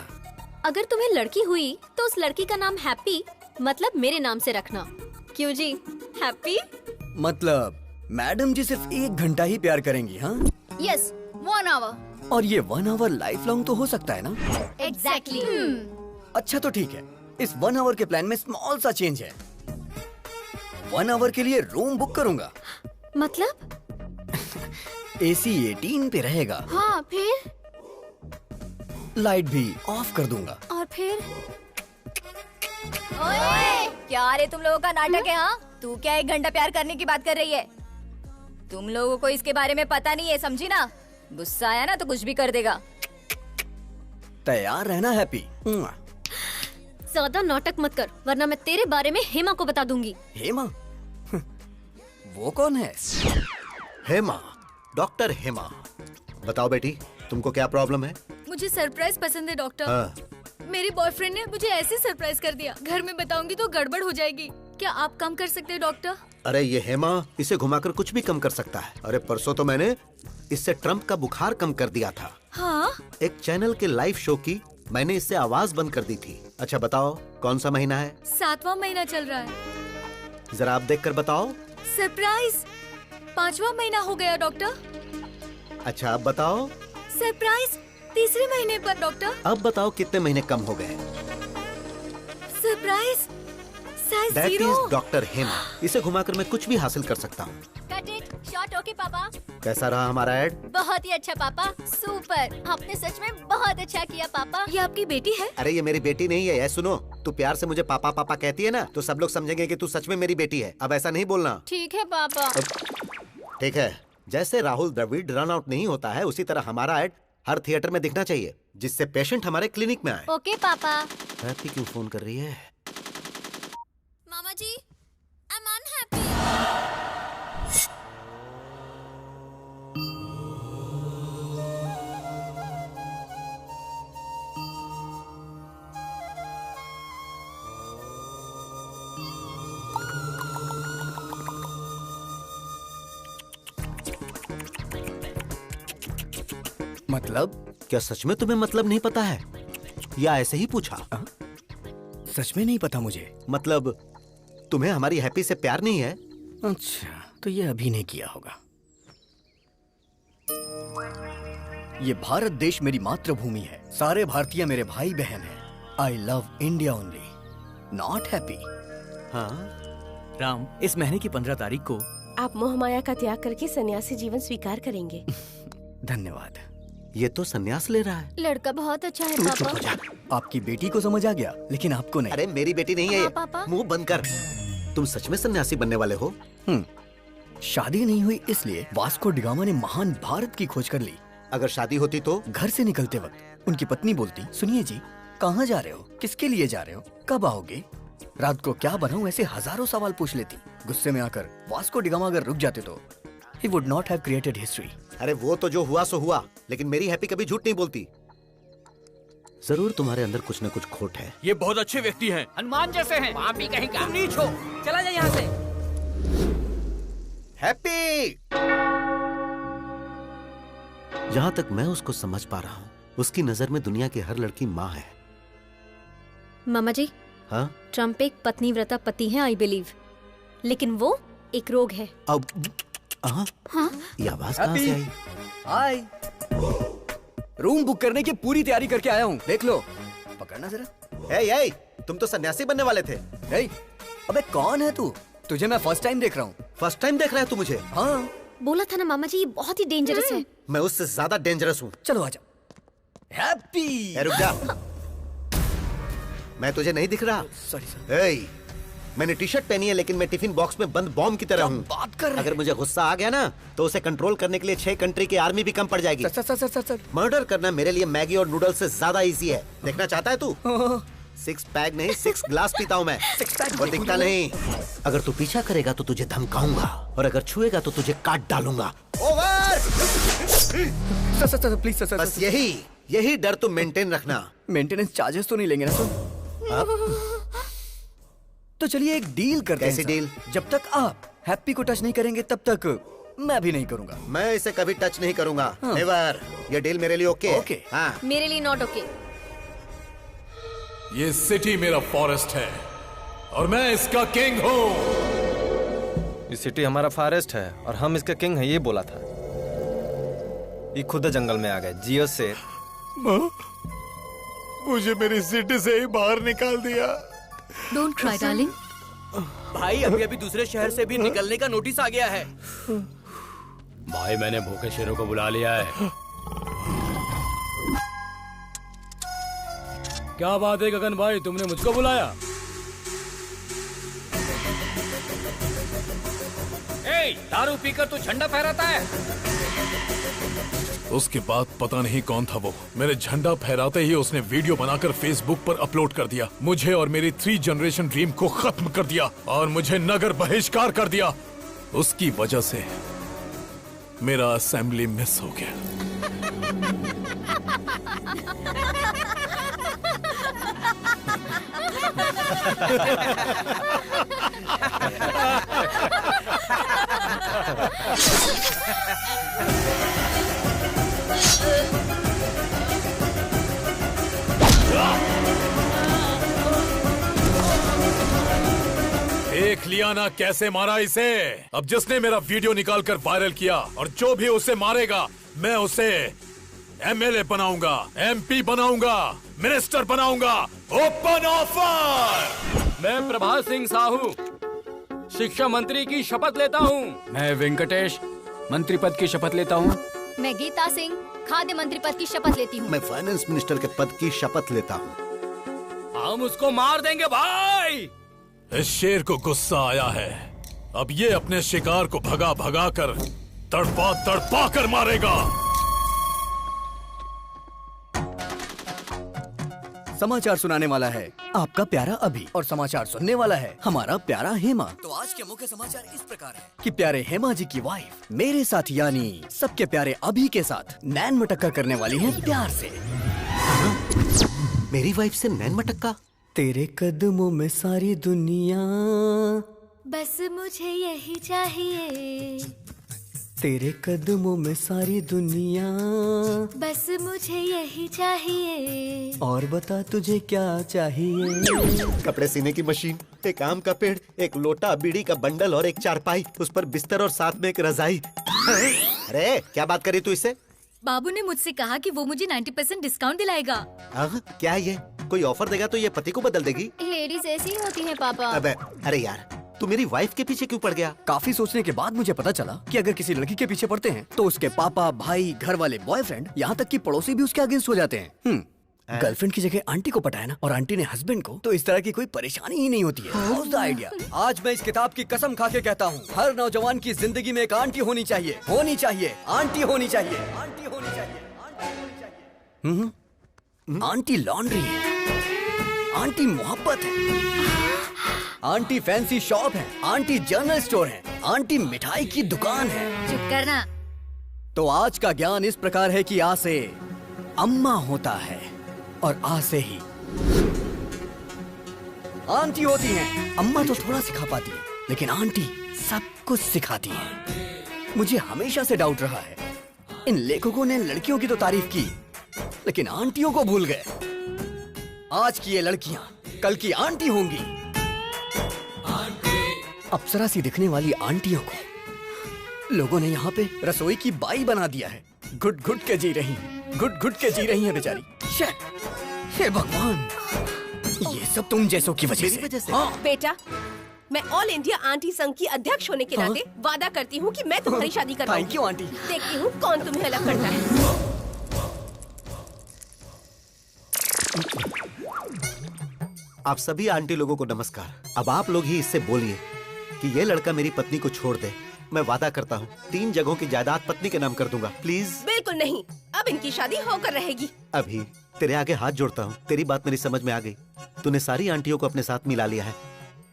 अगर तुम्हें लड़की हुई तो उस लड़की का नाम हैप्पी मतलब मेरे नाम से रखना। क्यों जी, हैप्पी? मतलब मैडम जी सिर्फ 1 घंटा ही प्यार करेंगी? हाँ यस, 1 hour। और ये 1 hour लाइफ लॉन्ग तो हो सकता है ना? एग्जैक्टली। अच्छा तो ठीक है, इस 1 hour के प्लान में स्मॉल सा चेंज है। 1 hour के लिए रूम बुक करूंगा। मतलब? AC 18 पे रहेगा। हाँ, फिर? लाइट भी ऑफ कर दूंगा। और फिर? ओए, क्या रे तुम लोगों का नाटक है? हाँ, तू क्या 1 घंटा प्यार करने की बात कर रही है? तुम लोगों को इसके बारे में पता नहीं है, समझी ना? गुस्सा आया ना तो कुछ भी कर देगा। तैयार रहना हैप्पी। ज्यादा नाटक मत कर, वरना मैं तेरे बारे में हेमा को बता दूंगी। हेमा? वो कौन है? हेमा, डॉक्टर हेमा। बताओ बेटी, तुमको क्या प्रॉब्लम है? मुझे सरप्राइज पसंद है डॉक्टर। हाँ। मेरे बॉयफ्रेंड ने मुझे ऐसे सरप्राइज कर दिया, घर में बताऊंगी तो गड़बड़ हो जाएगी। क्या आप कम कर सकते हैं डॉक्टर? अरे ये हेमा इसे घुमाकर कुछ भी कम कर सकता है। अरे परसों तो मैंने इससे ट्रम्प का बुखार कम कर दिया था। हाँ? एक चैनल के लाइव शो की मैंने इससे आवाज बंद कर दी थी। अच्छा बताओ, कौन सा महीना है? 7वां महीना चल रहा है। जरा आप देखकर बताओ। सरप्राइज 5वां महीना हो गया डॉक्टर। अच्छा अब बताओ। सरप्राइज 3रे महीने पर डॉक्टर। अब बताओ कितने महीने कम हो गए? Surprise size that 0। Is doctor Hema. इसे घुमाकर मैं कुछ भी हासिल कर सकता हूँ। Cut it shot. ओके पापा। कैसा रहा हमारा ऐड? बहुत ही अच्छा पापा, सुपर। आपने सच में बहुत अच्छा किया पापा। ये आपकी बेटी है? अरे ये मेरी बेटी नहीं है। सुनो, तू प्यार से मुझे पापा पापा कहती है ना, तो सब लोग समझेंगे कि तू सच में मेरी बेटी है। अब ऐसा नहीं बोलना। ठीक है पापा। ठीक है। जैसे राहुल द्रविड़ रन आउट नहीं होता है, उसी तरह हमारा ऐड हर थिएटर में दिखना चाहिए, जिससे पेशेंट हमारे क्लिनिक में आए। ओके पापा। हैप्पी क्यों फोन कर रही है? मामा जी, आई एम अनहैप्पी। मतलब? क्या सच में तुम्हें मतलब नहीं पता है या ऐसे ही पूछा? सच में नहीं पता मुझे। मतलब तुम्हें हमारी हैप्पी से प्यार नहीं है? अच्छा, तो ये अभी नहीं किया होगा। ये भारत देश मेरी मातृभूमि है। सारे भारतीय मेरे भाई बहन हैं। I love India only, not happy. हाँ राम, इस महीने की 15 तारीख को आप मोह माया का त्याग करके सन्यासी जीवन स्वीकार करेंगे। धन्यवाद। ये तो सन्यास ले रहा है। लड़का बहुत अच्छा है तू चुप पापा। हो जा। आपकी बेटी को समझ आ गया, लेकिन आपको नहीं। अरे मेरी बेटी नहीं है हाँ, ये। पापा। मुंह बंद कर। तुम सच में सन्यासी बनने वाले हो? शादी नहीं हुई इसलिए वास्को डिगामा ने महान भारत की खोज कर ली। अगर शादी होती तो? घर से निकलते वक्त उनकी पत्नी बोलती, सुनिए जी, कहाँ जा रहे हो, किसके लिए जा रहे हो, कब आओगे, रात को क्या बनाऊं, ऐसे हजारों सवाल पूछ लेती। गुस्से में आकर वास्को डिगामा अगर रुक जाते तो he would not have created history। अरे वो तो जो हुआ सो हुआ, लेकिन मेरी हैप्पी कभी झूठ नहीं बोलती। जरूर तुम्हारे अंदर कुछ न कुछ खोट है। ये बहुत अच्छे व्यक्ति हैं, हनुमान जैसे हैं। आप भी कहीं का। तुम नीच हो, चला जा यहाँ से। हैप्पी! जहाँ तक मैं उसको समझ पा रहा हूँ, उसकी नजर में दुनिया की हर लड़की माँ है। मामा जी, हाँ? ट्रम्प एक पत्नीव्रता पति है आई बिलीव, लेकिन वो एक रोग है। अब हाँ? ये आवाज कहाँ से आई? हाय, रूम बुक करने की पूरी तैयारी करके आया हूँ, देख लो। पकड़ना जरा। ए, तुम तो सन्यासी बनने वाले थे। अबे कौन है तू? तुझे मैं फर्स्ट टाइम देख रहा हूँ। फर्स्ट टाइम देख रहा है तू मुझे? हाँ। बोला था ना मामा जी, ये बहुत ही डेंजरस है। मैं उससे ज्यादा डेंजरस हूँ। चलो आजा। हैप्पी। रुक जा। मैं तुझे नहीं दिख रहा? सॉरी। मैंने टी शर्ट पहनी है, लेकिन मैं टिफिन बॉक्स में बंद बॉम्ब की तरह हूँ। बात कर रहे अगर मुझे गुस्सा आ गया ना, तो उसे कंट्रोल करने के लिए 6 कंट्री की आर्मी भी कम पड़ जाएगी। सर। मर्डर करना मेरे लिए मैगी और नूडल्स से ज्यादा इजी है। देखना चाहता है तू? 6 पैक नहीं 6 ग्लास पीता हूँ मैं। 6 पैक और दिखता नहीं। अगर तू पीछा करेगा तो तुझे धमकाऊंगा, और अगर छुएगा तो तुझे काट डालूंगा। ओवर। Sir please sir. बस यही डर तुम मेंटेन रखना। मेंटेनेंस चार्जेस तो नहीं लेंगे ना सर? तो चलिए एक डील करते हैं। कैसी डील? जब तक आप हैप्पी को टच नहीं करेंगे तब तक मैं भी नहीं करूंगा। मैं इसे कभी टच नहीं करूंगा। नेवर। ये डील मेरे लिए ओके? ओके। हाँ। मेरे लिए नॉट ओके। ये सिटी मेरा फॉरेस्ट है और मैं इसका किंग हूँ। ये सिटी हमारा फॉरेस्ट है और हम इसका किंग है, ये बोला था। ये खुद जंगल में आ गए। जियो शेर। मुझे मेरी सिटी से ही बाहर निकाल दिया। Don't cry darling. भाई अभी दूसरे शहर से भी निकलने का नोटिस आ गया है। भाई मैंने भूखे शेरों को बुला लिया है। क्या बात है गगन भाई, तुमने मुझको बुलाया? दारू पीकर तू झंडा फहराता है? उसके बाद पता नहीं कौन था वो, मेरे झंडा फहराते ही उसने वीडियो बनाकर फेसबुक पर अपलोड कर दिया। मुझे और मेरी 3 जनरेशन ड्रीम को खत्म कर दिया और मुझे नगर बहिष्कार कर दिया। उसकी वजह से मेरा असेंबली मिस हो गया। देख लिया ना कैसे मारा इसे। अब जिसने मेरा वीडियो निकालकर वायरल किया और जो भी उसे मारेगा, मैं उसे एमएलए बनाऊंगा, एमपी बनाऊंगा, मिनिस्टर बनाऊंगा। Open offer. मैं प्रभात सिंह साहू शिक्षा मंत्री की शपथ लेता हूँ। मैं वेंकटेश मंत्री पद की शपथ लेता हूँ। मैं गीता सिंह खाद्य मंत्री पद की शपथ लेती हूँ। मैं फाइनेंस मिनिस्टर के पद की शपथ लेता हूँ। हम उसको मार देंगे भाई। इस शेर को गुस्सा आया है। अब ये अपने शिकार को भगा भगा कर तड़पा तड़पा कर मारेगा। समाचार सुनाने वाला है आपका प्यारा अभी, और समाचार सुनने वाला है हमारा प्यारा हेमा। तो आज के मुख्य समाचार इस प्रकार है कि प्यारे हेमा जी की वाइफ मेरे साथ यानी सबके प्यारे अभी के साथ नैन मटक्का करने वाली है प्यार से। मेरी वाइफ से नैन मटक्का? तेरे कदमों में सारी दुनिया, बस मुझे यही चाहिए। तेरे कदमों में सारी दुनिया, बस मुझे यही चाहिए। और बता तुझे क्या चाहिए? कपड़े सीने की मशीन, एक आम का पेड़, एक लोटा, बीड़ी का बंडल और एक चारपाई, उस पर बिस्तर और साथ में एक रजाई। अरे क्या बात करी तू इससे? बाबू ने मुझसे कहा कि वो मुझे 90% डिस्काउंट दिलाएगा। क्या ये कोई ऑफर देगा तो ये पति को बदल देगी? लेडीज ऐसी ही होती हैं पापा। अबे अरे यार, तू मेरी वाइफ के पीछे क्यों पड़ गया? काफी सोचने के बाद मुझे पता चला कि अगर किसी लड़की के पीछे पड़ते हैं तो उसके पापा, भाई, घर वाले, बॉयफ्रेंड, यहाँ तक कि पड़ोसी भी उसके अगेंस्ट हो जाते हैं। गर्लफ्रेंड की जगह आंटी को पटाया ना, और आंटी ने हस्बैंड को, तो इस तरह की कोई परेशानी ही नहीं होती है। How's the idea? आज मैं इस किताब की कसम खा के कहता हूँ, हर नौजवान की जिंदगी में एक आंटी होनी चाहिए, होनी चाहिए, आंटी होनी चाहिए, आंटी होनी चाहिए, आंटी होनी चाहिए। आंटी लॉन्ड्री है, आंटी मोहब्बत है, आंटी फैंसी शॉप है, आंटी जनरल स्टोर है, आंटी मिठाई की दुकान है। चुप करना। तो आज का ज्ञान इस प्रकार है कि आ से अम्मा होता है और आ से ही आंटी होती है। अम्मा तो थोड़ा सिखा पाती है, लेकिन आंटी सब कुछ सिखाती है। मुझे हमेशा से डाउट रहा है, इन लेखकों ने लड़कियों की तो तारीफ की, लेकिन आंटियों को भूल गए। आज की ये लड़कियां कल की आंटी होंगी। अप्सरा सी दिखने वाली आंटियों को लोगों ने यहाँ पे रसोई की बाई बना दिया है। घुट घुट के जी रही है बेचारी। हे भगवान, ये सब तुम जैसों की वजह से। हाँ। बेटा, मैं ऑल इंडिया आंटी संघ की अध्यक्ष होने के नाते वादा करती हूँ कि मैं तुम्हारी शादी करवाऊंगी। Thank you aunty. देखती हूँ कौन तुम्हें अलग करता है। आप सभी आंटी लोगों को नमस्कार। अब आप लोग ही इससे बोलिए कि ये लड़का मेरी पत्नी को छोड़ दे। मैं वादा करता हूँ 3 जगहों की जायदाद पत्नी के नाम कर दूंगा। प्लीज। बिल्कुल नहीं, अब इनकी शादी होकर रहेगी। अभी तेरे आगे हाथ जोड़ता हूँ, तेरी बात मेरी समझ में आ गई। तूने सारी आंटियों को अपने साथ मिला लिया है,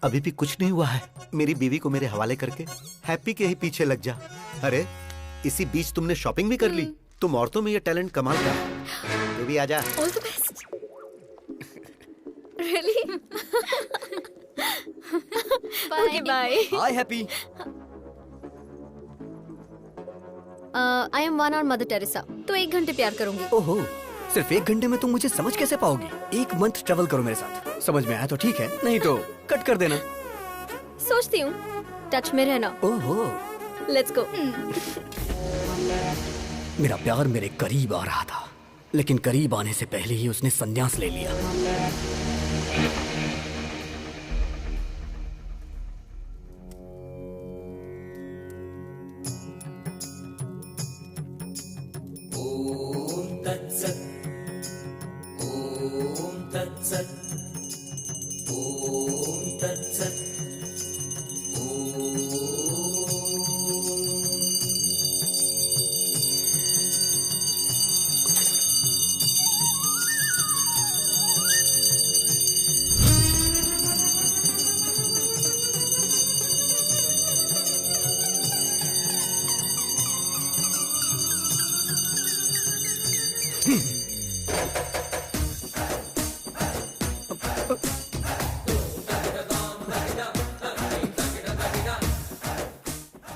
अभी भी कुछ नहीं हुआ है। मेरी बीवी को मेरे हवाले करके हैप्पी के ही पीछे लग जा। अरे इसी बीच तुमने शॉपिंग भी कर ली। तुम औरतों में ये टैलेंट कमाल का है। तू भी आजा। All the best. Really? Okay bye. Hi happy. I am one और मदर टेरेसा, तो 1 घंटे प्यार करूंगी। ओहो, सिर्फ 1 घंटे में तुम मुझे समझ कैसे पाओगी? 1 मंथ ट्रेवल करो मेरे साथ, समझ में आया तो ठीक है, नहीं तो कट कर देना। सोचती हूँ, टच में रहना। ओहो, लेट्स गो। मेरा प्यार मेरे करीब आ रहा था, लेकिन करीब आने से पहले ही उसने संन्यास ले लिया।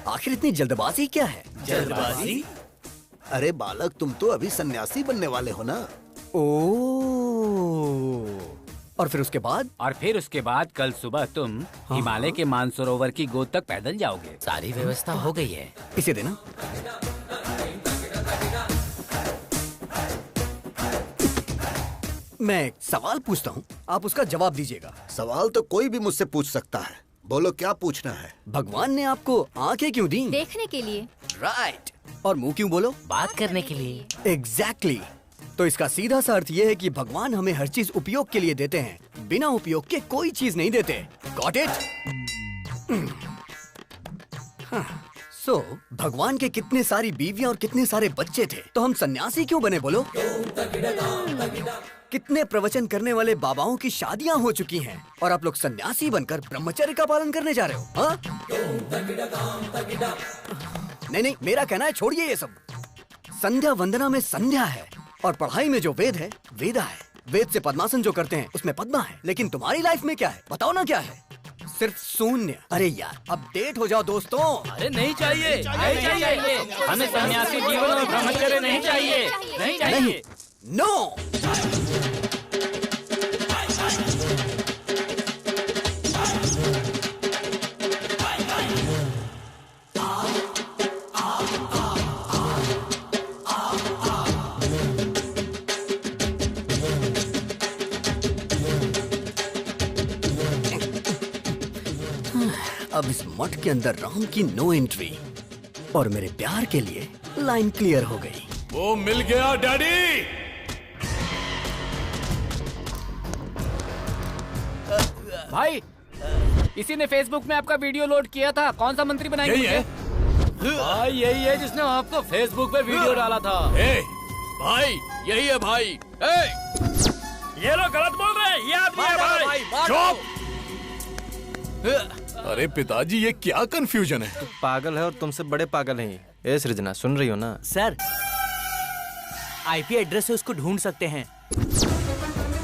आखिर इतनी जल्दबाजी क्या है? जल्दबाजी? अरे बालक, तुम तो अभी सन्यासी बनने वाले हो ना। और फिर उसके बाद? और फिर उसके बाद कल सुबह तुम हिमालय के मानसरोवर की गोद तक पैदल जाओगे। सारी व्यवस्था हो गई है। इसे देना। मैं एक सवाल पूछता हूँ, आप उसका जवाब दीजिएगा। सवाल तो कोई भी मुझसे पूछ सकता है, बोलो क्या पूछना है। भगवान ने आपको आंखें क्यों दी? देखने के लिए। राइट। और मुंह क्यों बोलो? बात करने के लिए। एग्जैक्टली। तो इसका सीधा सा अर्थ ये है कि भगवान हमें हर चीज उपयोग के लिए देते हैं, बिना उपयोग के कोई चीज नहीं देते। Got it? सो भगवान के कितने सारी बीवियां और कितने सारे बच्चे थे, तो हम सन्यासी क्यों बने बोलो? कितने प्रवचन करने वाले बाबाओं की शादियां हो चुकी हैं और आप लोग सन्यासी बनकर ब्रह्मचर्य का पालन करने जा रहे हो? हाँ? नहीं, मेरा कहना है छोड़िए ये सब। संध्या वंदना में संध्या है और पढ़ाई में जो वेद है वेदा है। वेद से पद्मासन जो करते हैं उसमें पद्मा है, लेकिन तुम्हारी लाइफ में क्या है बताओ ना? क्या है? सिर्फ शून्य। अरे यार, अपडेट हो जाओ दोस्तों। अरे नहीं चाहिए, नहीं चाहिए, हमें सन्यासी जीवन और ब्रह्मचर्य नहीं चाहिए, नहीं चाहिए। नो। अब इस मठ के अंदर राम की नो एंट्री और मेरे प्यार के लिए लाइन क्लियर हो गई। वो मिल गया डैडी। भाई, इसी ने फेसबुक में आपका वीडियो लोड किया था। कौन सा मंत्री बनाएंगे? यही है? भाई यही है जिसने आपको फेसबुक पे वीडियो डाला था। भाई यही है भाई। ये लोग गलत बोल रहे हैं, ये आदमी है भाई। चुप। अरे पिताजी, ये क्या कंफ्यूजन है? तू पागल है और तुमसे बड़े पागल हैं। ए सृजना, सुन रही हो ना? सर, आईपी एड्रेस से उसको ढूंढ सकते हैं।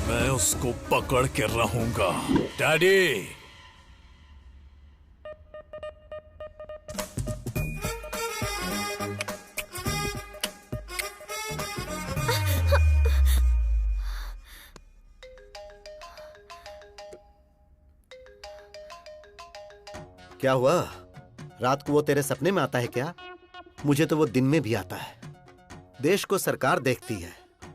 मैं उसको पकड़ के रहूंगा डैडी। क्या हुआ? रात को वो तेरे सपने में आता है क्या? मुझे तो वो दिन में भी आता है। देश को सरकार देखती है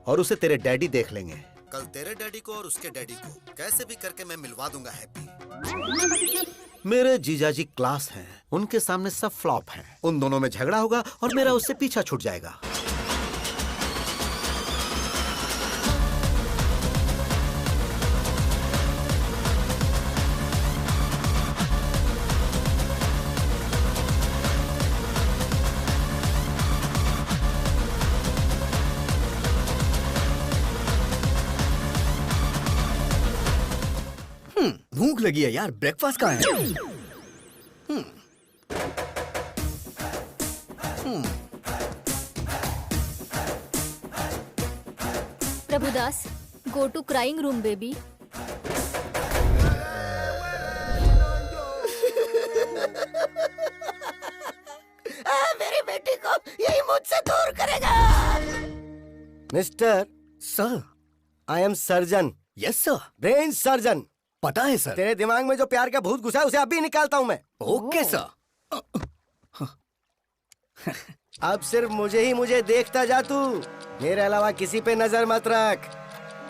और उसे तेरे डैडी देख लेंगे। कल तेरे डैडी को और उसके डैडी को कैसे भी करके मैं मिलवा दूंगा हैप्पी। मेरे जीजाजी क्लास हैं, उनके सामने सब फ्लॉप हैं। उन दोनों में झगड़ा होगा और मेरा उससे पीछा छूट जाएगा। भूख लगी है यार, ब्रेकफास्ट कहाँ है? Prabhudas, go to crying room baby. मेरी बेटी को यही मुझसे दूर करेगा। Mister sir, I am surgeon. Yes sir. Brain surgeon. पता है सर। तेरे दिमाग में जो प्यार का भूत घुसा है उसे अभी निकालता हूँ मैं। Okay sir. अब सिर्फ मुझे देखता जा तू, मेरे अलावा किसी पे नजर मत रख।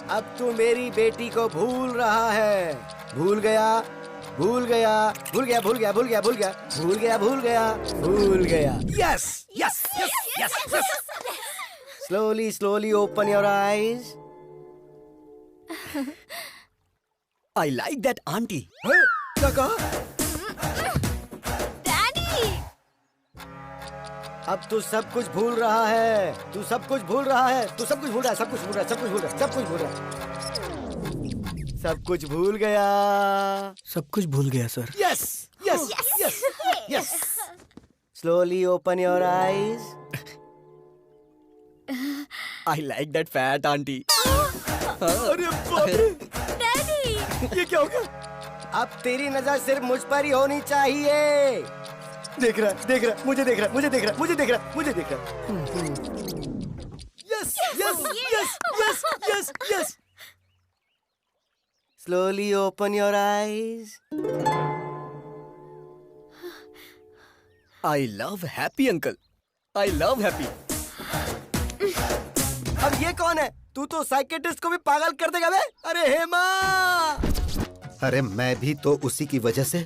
अब तू मेरी बेटी को भूल रहा है। भूल गया, भूल गया, भूल गया, भूल गया, भूल गया, भूल गया, भूल गया, भूल गया, भूल गया। Yes yes yes yes yes. Slowly slowly open your eyes. I like that auntie. क्या कहा? डैडी! अब तू सब कुछ भूल रहा है। तू सब कुछ भूल रहा है। तू सब कुछ भूल रहा है। सब कुछ भूल रहा है। सब कुछ भूल रहा है। सब कुछ भूल रहा है। सब कुछ भूल गया। सब कुछ भूल गया sir. Yes yes yes yes. Slowly open your eyes. I like that fat auntie. अरे बाप रे! ये क्या हो गया? अब तेरी नजर सिर्फ मुझ पर ही होनी चाहिए। देख रहा, देख रहा, मुझे देख रहा, मुझे देख रहा, मुझे देख रहा, मुझे देख रहा। Yes yes yes yes yes yes. Slowly open your eyes. I love happy uncle. I love happy. अब ये कौन है? तू तो साइकेट्रिस्ट को भी पागल कर देगा बे। अरे हेमा! अरे मैं भी तो उसी की वजह से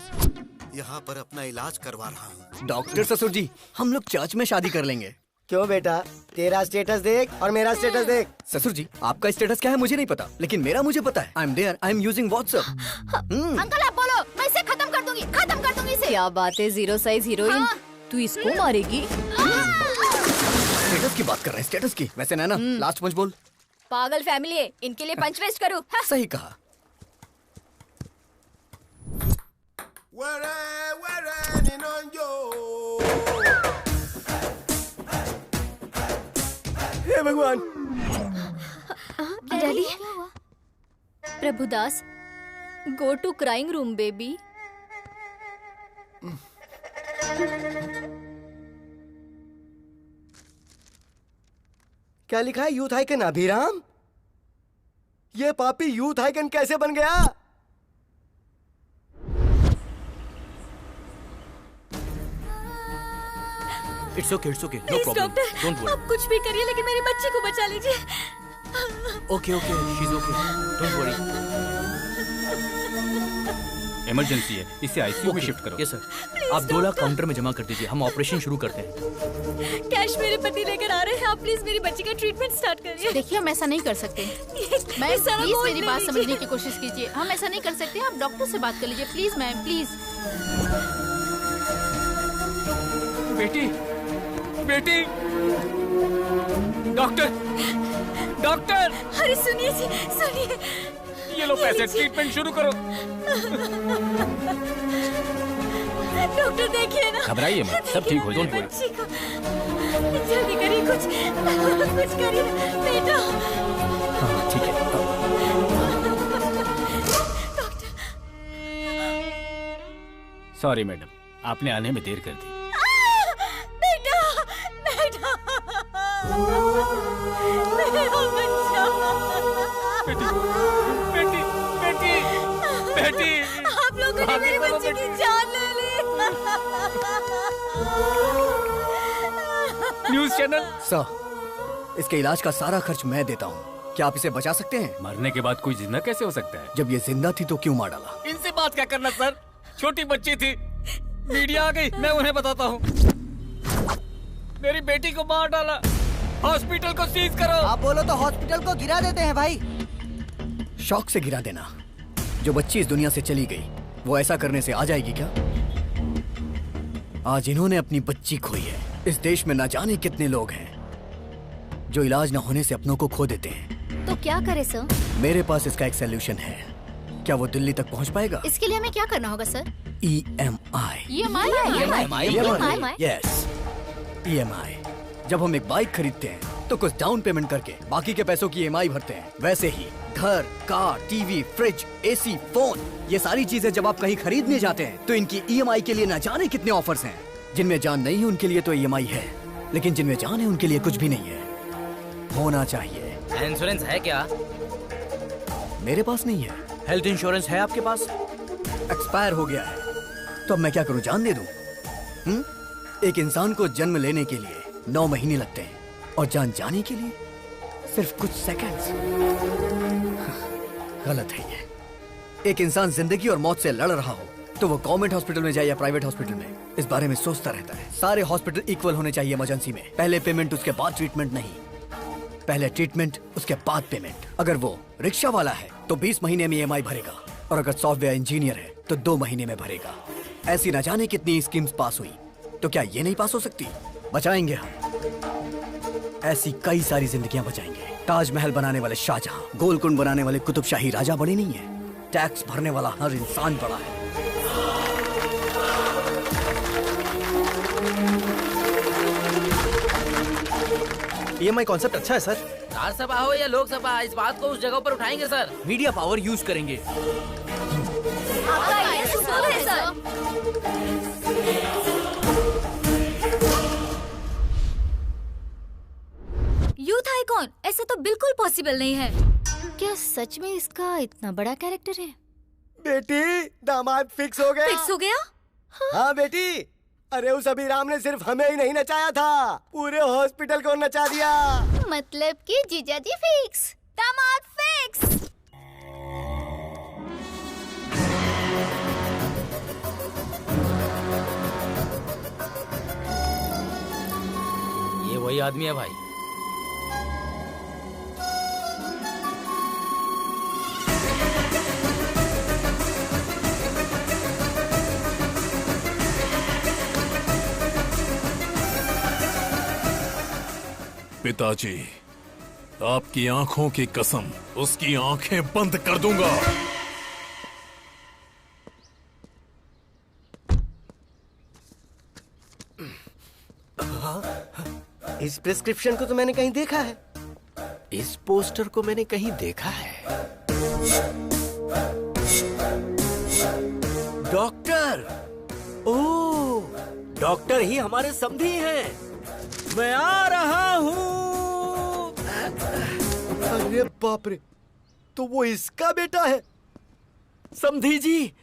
यहाँ पर अपना इलाज करवा रहा हूँ। डॉक्टर ससुर जी, हम लोग चर्च में शादी कर लेंगे। क्यों बेटा? तेरा स्टेटस देख और मेरा स्टेटस देख। ससुर जी, आपका स्टेटस क्या है मुझे नहीं पता, लेकिन मेरा मुझे पता है। I'm there, I'm using WhatsApp। Uncle आप बोलो, मैं इसे खत्म कर दूंगी इसे। क्या बात है, जीरो साइज हीरोइन, तू इसको मारेगी? स्टेटस की बात कर रहे हैं, स्टेटस की। वैसे नैना, लास्ट पंच बोल। पागल फैमिली है, इनके लिए पंच वेस्ट करूँ? सही कहा। हे भगवान! Daddy, Prabhudas, go to crying room baby. क्या लिखा है? Youth icon Abhiram? ये पापी यूथ आइकन कैसे बन गया? It's okay, no please problem, doctor, don't worry. आप कुछ भी करिए लेकिन मेरी बच्ची को बचा लीजिए। Okay, she is okay, don't worry. Emergency है, इसे आईसीयू में शिफ्ट करो। Yes sir. आप 2 लाख काउंटर में जमा कर दीजिए, हम ऑपरेशन शुरू करते हैं। कैश मेरे पति लेकर आ रहे हैं, आप प्लीज मेरी बच्ची का ट्रीटमेंट स्टार्ट करिए। देखिए, हम ऐसा नहीं कर सकते। मैम प्लीज मेरी बात समझने की कोशिश कीजिए। हम ऐसा नहीं कर सकते, आप डॉक्टर से बात कर लीजिए प्लीज मैम, प्लीज। बेटी, बेटी, डॉक्टर, डॉक्टर! अरे सुनिए जी, सुनिए। ये लो पैसे, ट्रीटमेंट शुरू करो। डॉक्टर देखिए ना। घबराइए मत, सब ठीक हो जाएगा। बच्ची को जल्दी करिए, कुछ करिए बेटा। हाँ ठीक है। सॉरी मैडम, आपने आने में देर कर दी। बेटा, बेटा, मेरा बच्चा। बेटी, बेटी, बेटी, बेटी। आप लोगों ने मेरी बच्ची की जान ले ली। News channel. सर, इसके इलाज का सारा खर्च मैं देता हूँ। क्या आप इसे बचा सकते हैं? मरने के बाद कोई जिंदा कैसे हो सकता है? जब ये जिंदा थी तो क्यों मार डाला? इनसे बात क्या करना सर, छोटी बच्ची थी, मीडिया आ गई, मैं उन्हें बताता हूँ। मेरी बेटी को मार डाला, हॉस्पिटल को सीज करो। आप बोलो तो हॉस्पिटल को गिरा देते हैं भाई। शौक से गिरा देना। जो बच्ची इस दुनिया से चली गई, वो ऐसा करने से आ जाएगी क्या? आज इन्होंने अपनी बच्ची खोई है। इस देश में न जाने कितने लोग हैं जो इलाज न होने से अपनों को खो देते हैं। तो क्या करे सर? मेरे पास इसका एक सलूशन है। क्या वो दिल्ली तक पहुंच पाएगा? इसके लिए हमें क्या करना होगा सर? EMI। Yes, EMI। जब हम एक बाइक खरीदते हैं तो कुछ डाउन पेमेंट करके बाकी के पैसों की EMI भरते हैं। वैसे ही घर, car, TV, fridge, AC, phone, ये सारी चीजें जब आप कहीं खरीदने जाते हैं तो इनकी EMI के लिए न जाने कितने ऑफर्स हैं। जिनमें जान नहीं है उनके लिए तो EMI है, लेकिन जिनमें जान है उनके लिए कुछ भी नहीं है। होना चाहिए। इंश्योरेंस है क्या? मेरे पास नहीं है। हेल्थ इंश्योरेंस है आपके पास? एक्सपायर हो गया है। तो अब मैं क्या करूं, जान दे दूं? एक इंसान को जन्म लेने के लिए 9 महीने लगते हैं और जान जाने के लिए सिर्फ कुछ सेकंड्स। गलत है ये। एक इंसान जिंदगी और मौत से लड़ रहा हो तो वो गवर्नमेंट हॉस्पिटल में जाए या प्राइवेट हॉस्पिटल में, इस बारे में सोचता रहता है। सारे हॉस्पिटल इक्वल होने चाहिए इमरजेंसी में। पहले पेमेंट उसके बाद ट्रीटमेंट नहीं, पहले ट्रीटमेंट उसके बाद पेमेंट। अगर वो रिक्शा वाला है तो 20 महीने में EMI भरेगा, और अगर सॉफ्टवेयर इंजीनियर है तो 2 महीने में भरेगा। ऐसी न जाने कितनी स्कीम्स पास हुई, तो क्या ये नहीं पास हो सकती? बचाएंगे हम। ऐसी कई सारी जिंदगियां बचाएंगे। ताजमहल बनाने वाले शाहजहां, गोलकुंड बनाने वाले कुतुब शाही राजा बड़े नहीं है। टैक्स भरने वाला हर इंसान बड़ा है। EMI कॉन्सेप्ट अच्छा है सर। राज्यसभा हो या लोकसभा, इस बात को उस जगह पर उठाएंगे सर। मीडिया पावर यूज करेंगे। यूथ आइकॉन, ऐसा तो बिल्कुल पॉसिबल नहीं है। क्या सच में इसका इतना बड़ा कैरेक्टर है? बेटी, दामाद फिक्स हो गया। फिक्स हो गया? हाँ बेटी। अरे उस अभिराम ने सिर्फ हमें ही नहीं नचाया था, पूरे हॉस्पिटल को नचा दिया। मतलब कि जीजाजी फिक्स, दामाद फिक्स। ये वही आदमी है भाई। पिताजी, आपकी आंखों की कसम, उसकी आंखें बंद कर दूंगा। इस प्रिस्क्रिप्शन को तो मैंने कहीं देखा है। इस पोस्टर को मैंने कहीं देखा है। डॉक्टर, ओह, डॉक्टर ही हमारे समधी हैं। मैं आ रहा हूँ। अरे बाप रे, तो वो इसका बेटा है। समधी जी।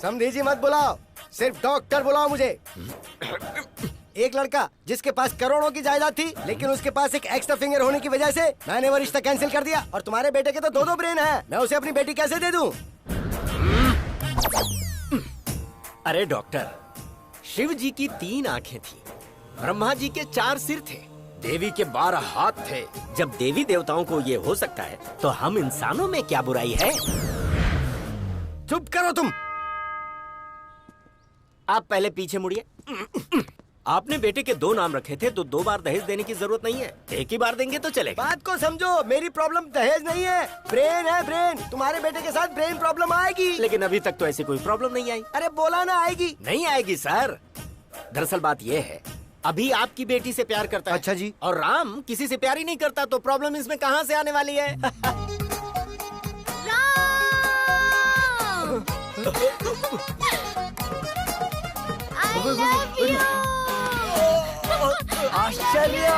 समधी जी मत बुलाओ, सिर्फ डॉक्टर बुलाओ मुझे। एक लड़का जिसके पास करोड़ों की जायदाद थी, लेकिन उसके पास एक एक्स्ट्रा फिंगर होने की वजह से मैंने वो रिश्ता कैंसिल कर दिया। और तुम्हारे बेटे के तो 2-2 ब्रेन हैं। मैं उसे अपनी बेटी कैसे दे दूं? अरे डॉक्टर, शिव जी की 3 आंखें थी, ब्रह्मा जी के 4 सिर थे, देवी के 12 हाथ थे। जब देवी देवताओं को ये हो सकता है, तो हम इंसानों में क्या बुराई है? चुप करो तुम। आप पहले पीछे मुड़िए। आपने बेटे के 2 नाम रखे थे, तो 2 बार दहेज देने की जरूरत नहीं है। एक ही बार देंगे तो चलेगा। बात को समझो, मेरी प्रॉब्लम दहेज नहीं है, ब्रेन है ब्रेन। तुम्हारे बेटे के साथ ब्रेन प्रॉब्लम आएगी। लेकिन अभी तक तो ऐसी कोई प्रॉब्लम नहीं आई। अरे बोला ना आएगी। नहीं आएगी सर। दरअसल बात यह है, अभी आपकी बेटी से प्यार करता है। अच्छा जी। और राम किसी से प्यार ही नहीं करता, तो प्रॉब्लम इसमें कहाँ से आने वाली है? आश्चर्य।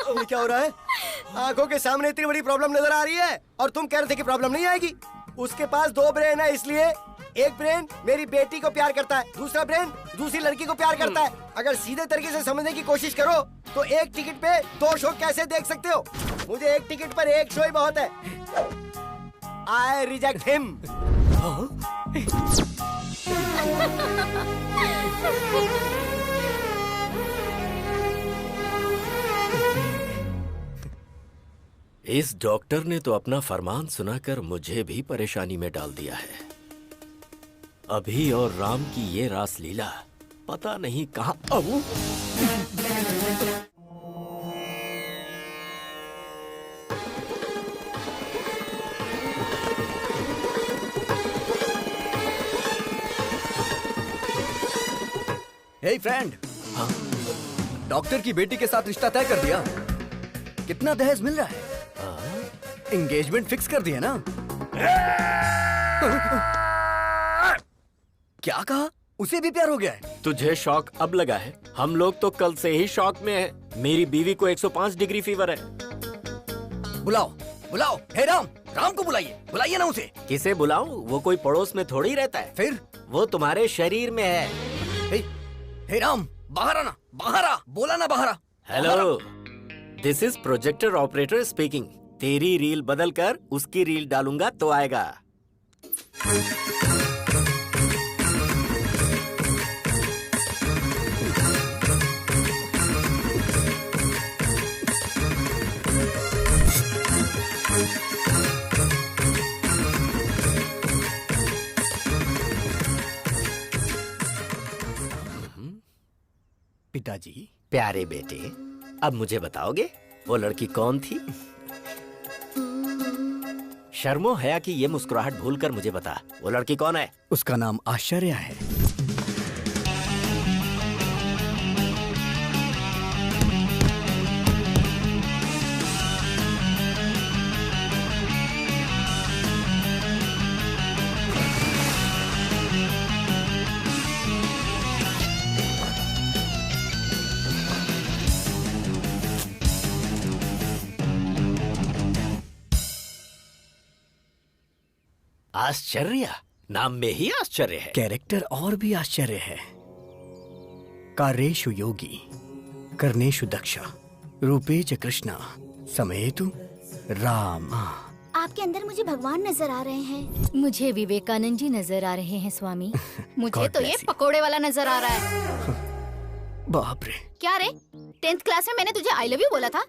क्या हो रहा है? आंखों के सामने इतनी बड़ी प्रॉब्लम नजर आ रही है और तुम कह रहे थे कि प्रॉब्लम नहीं आएगी। उसके पास 2 ब्रेन है, इसलिए एक ब्रेन मेरी बेटी को प्यार करता है, दूसरा ब्रेन दूसरी लड़की को प्यार करता है। अगर सीधे तरीके से समझने की कोशिश करो तो एक टिकट पे 2 शो कैसे देख सकते हो? मुझे एक टिकट पर 1 शो ही बहुत है। I reject him. इस डॉक्टर ने तो अपना फरमान सुनाकर मुझे भी परेशानी में डाल दिया है। अभी और राम की ये रास लीला पता नहीं कहां। हे फ्रेंड, डॉक्टर की बेटी के साथ रिश्ता तय कर दिया। कितना दहेज मिल रहा है? एंगेजमेंट फिक्स कर दिया ना? क्या कहा? उसे भी प्यार हो गया है? तुझे शौक अब लगा है? हम लोग तो कल से ही शौक में हैं। मेरी बीवी को 105 डिग्री फीवर है। बुलाओ बुलाओ। हे राम, राम को बुलाइए, बुलाइए ना उसे। किसे बुलाऊं? वो कोई पड़ोस में थोड़ी रहता है। फिर वो तुम्हारे शरीर में है। हे राम, बाहर आना, बाहर आ, बोला ना बाहर आ। Hello, this is projector operator speaking. तेरी रील बदल कर उसकी रील डालूंगा तो आएगा। पिताजी। प्यारे बेटे, अब मुझे बताओगे वो लड़की कौन थी? शर्मो हया की ये मुस्कुराहट भूलकर मुझे बता, वो लड़की कौन है? उसका नाम आश्चर्य है। आश्चर्य, नाम में ही आश्चर्य है। कैरेक्टर और भी आश्चर्य है। कार्येषु योगी, कर्णेषु दक्ष, रूपेच कृष्णा, समेतु राम। आपके अंदर मुझे भगवान नजर आ रहे हैं। मुझे विवेकानंद जी नजर आ रहे हैं स्वामी। मुझे तो ये पकोड़े वाला नजर आ रहा है। बाप रे। क्या रे, 10th क्लास में मैंने तुझे आई लव यू बोला था,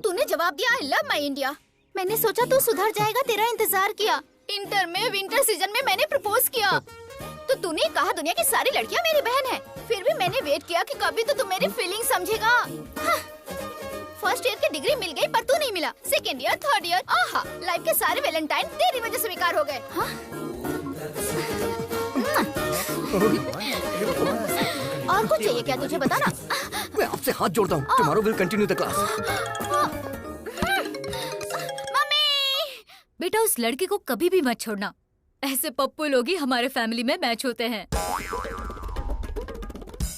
तूने जवाब दिया आई लव माई इंडिया। मैंने सोचा तू सुधर जाएगा, तेरा इंतजार किया। इंटर में विंटर सीजन में मैंने प्रपोज किया तो तूने कहा दुनिया की सारी लड़कियां मेरी बहन है। फिर भी मैंने वेट किया कि कभी तो तू मेरी फीलिंग समझेगा। फर्स्ट ईयर की डिग्री मिल गई पर तू नहीं मिला। सेकेंड ईयर, थर्ड ईयर, आहा, लाइफ के सारे वैलेंटाइन तेरी वजह से बेकार हो गए। और कुछ चाहिए क्या तुझे, बता ना। मैं आपसे हाथ जोड़ता हूँ। Tomorrow will continue the class. बेटा, उस लड़की को कभी भी मत छोड़ना। ऐसे पप्पू लोग ही हमारे फैमिली में मैच होते हैं।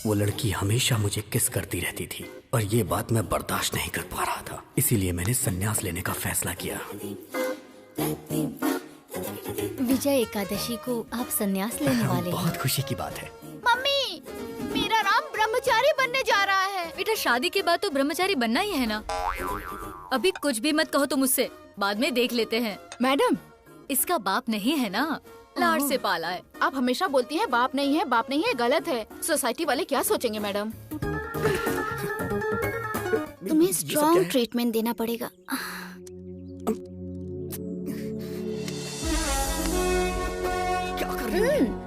वो लड़की हमेशा मुझे किस करती रहती थी और ये बात मैं बर्दाश्त नहीं कर पा रहा था। इसीलिए मैंने संन्यास लेने का फैसला किया। विजय एकादशी को आप संन्यास लेने वाले हैं। बहुत खुशी की बात है। मम्मी, मेरा राम ब्रह्मचारी बनने जा रहा है। बेटा, शादी के बाद तो ब्रह्मचारी बनना ही है ना। अभी कुछ भी मत कहो तुम मुझसे, बाद में देख लेते हैं। मैडम, इसका बाप नहीं है ना, लाड से पाला है। आप हमेशा बोलती हैं बाप नहीं है, बाप नहीं है, गलत है। सोसाइटी वाले क्या सोचेंगे मैडम? तुम्हें स्ट्रॉन्ग ट्रीटमेंट देना पड़ेगा। क्या कर रही हो?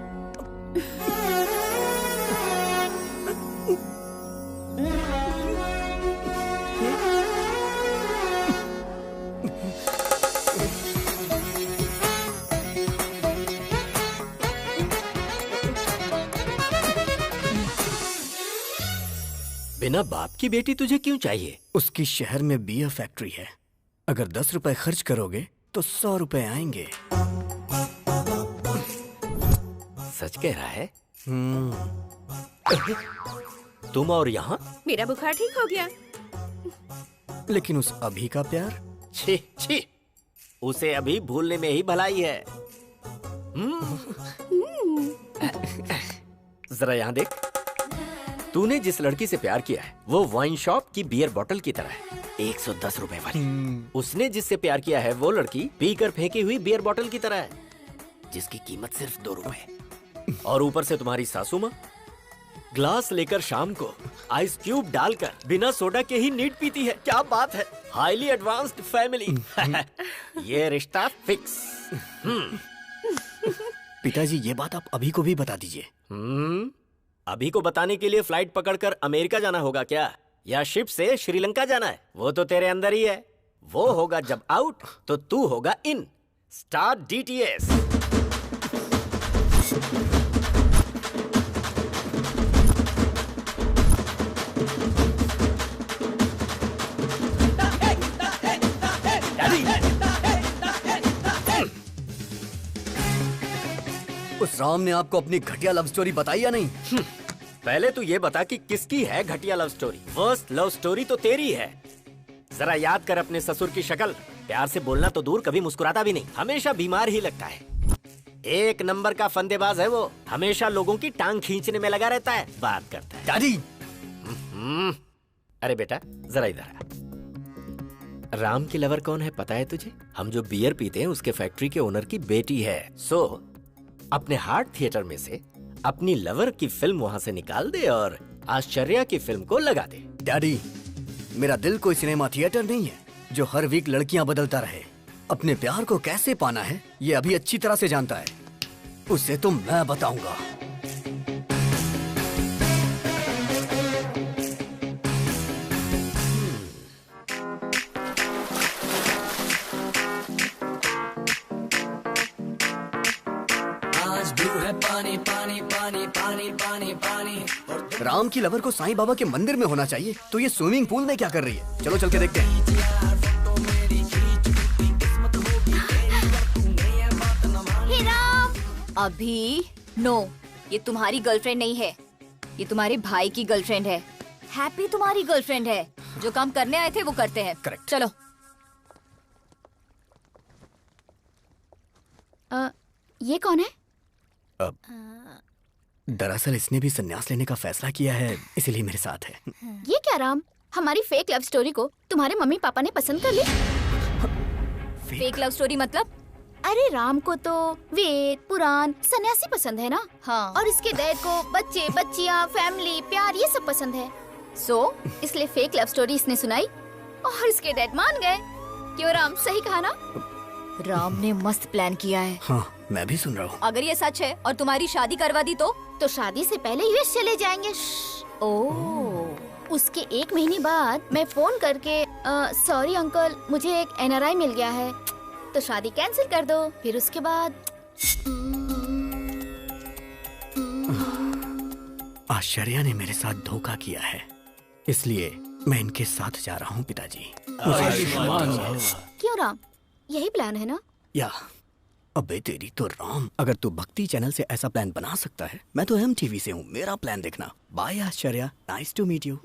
बिना बाप की बेटी तुझे क्यों चाहिए? उसकी शहर में बियर फैक्ट्री है। अगर 10 रुपए खर्च करोगे तो 100 रुपए आएंगे। सच कह रहा है? तुम और यहाँ? मेरा बुखार ठीक हो गया। लेकिन उस अभी का प्यार? छी छी, उसे अभी भूलने में ही भलाई है। जरा यहाँ देख, तूने जिस लड़की से प्यार किया है वो वाइन शॉप की बियर बोतल की तरह है, 110 रुपए वाली। उसने जिससे प्यार किया है वो लड़की पीकर फेंकी हुई बियर बोतल की तरह है, जिसकी कीमत सिर्फ 2 रुपए। और ऊपर से तुम्हारी सासू माँ ग्लास लेकर शाम को आइस क्यूब डालकर बिना सोडा के ही नीट पीती है। क्या बात है, हाईली एडवांस्ड फैमिली। ये रिश्ता फिक्स। पिताजी, ये बात आप अभी को भी बता दीजिए। अभी को बताने के लिए फ्लाइट पकड़कर अमेरिका जाना होगा क्या, या शिप से श्रीलंका जाना है? वो तो तेरे अंदर ही है। वो होगा जब आउट तो तू होगा इन। Start DTS। उस राम ने आपको अपनी घटिया लव स्टोरी बताई या नहीं? पहले तू ये बता कि किसकी है घटिया love story. Worst love story तो तेरी है। जरा याद कर अपने ससुर की शक्ल। प्यार से बोलना तो दूर, कभी मुस्कुराता भी नहीं, हमेशा बीमार ही लगता है। 1 नंबर का फंदेबाज है वो, हमेशा लोगों की टांग खींचने में लगा रहता है, बात करता है। दादी! अरे बेटा जरा इधर आ। राम की लवर कौन है पता है तुझे? हम जो बियर पीते हैं उसके फैक्ट्री के ओनर की बेटी है। सो अपने हार्ट थिएटर में से अपनी लवर की फिल्म वहाँ से निकाल दे और आश्चर्या की फिल्म को लगा दे। डैडी, मेरा दिल कोई सिनेमा थिएटर नहीं है जो हर वीक लड़कियां बदलता रहे। अपने प्यार को कैसे पाना है ये अभी अच्छी तरह से जानता है, उसे तो मैं बताऊंगा। पानी पानी पानी पानी पानी पानी। राम की लवर को साईं बाबा के मंदिर में होना चाहिए, तो ये स्विमिंग पूल में क्या कर रही है? चलो चल के देखते हैं। हे राम! अभी नो, ये तुम्हारी गर्लफ्रेंड नहीं है, ये तुम्हारे भाई की गर्लफ्रेंड है। हैप्पी तुम्हारी गर्लफ्रेंड है। जो काम करने आए थे वो करते हैं। करेक्ट। चलो। ये कौन है? दरअसल इसने भी संन्यास लेने का फैसला किया है, इसीलिए मेरे साथ है। ये क्या राम, हमारी फेक लव स्टोरी को तुम्हारे मम्मी पापा ने पसंद कर ली? फेक लव स्टोरी मतलब? अरे राम को तो वेद पुराण सन्यासी पसंद है ना। हाँ। और इसके डैड को बच्चे बच्चियाँ फैमिली प्यार ये सब पसंद है। इसलिए फेक लव स्टोरी इसने सुनाई और इसके डैड मान गए। क्यों राम, सही कहा ना? राम ने मस्त प्लान किया है। हाँ, मैं भी सुन रहा हूँ। अगर ये सच है और तुम्हारी शादी करवा दी तो शादी से पहले यूएस चले जाएंगे। उसके 1 महीने बाद मैं फोन करके सॉरी अंकल, मुझे एक NRI मिल गया है, तो शादी कैंसिल कर दो। फिर उसके बाद आश्चर्या ने मेरे साथ धोखा किया है, इसलिए मैं इनके साथ जा रहा हूँ पिताजी। क्यों राम, यही प्लान है ना? या अबे तेरी तो राम, अगर तू भक्ति चैनल से ऐसा प्लान बना सकता है, मैं तो MTV से हूँ, मेरा प्लान देखना। Bye Ashcharya, nice to meet you.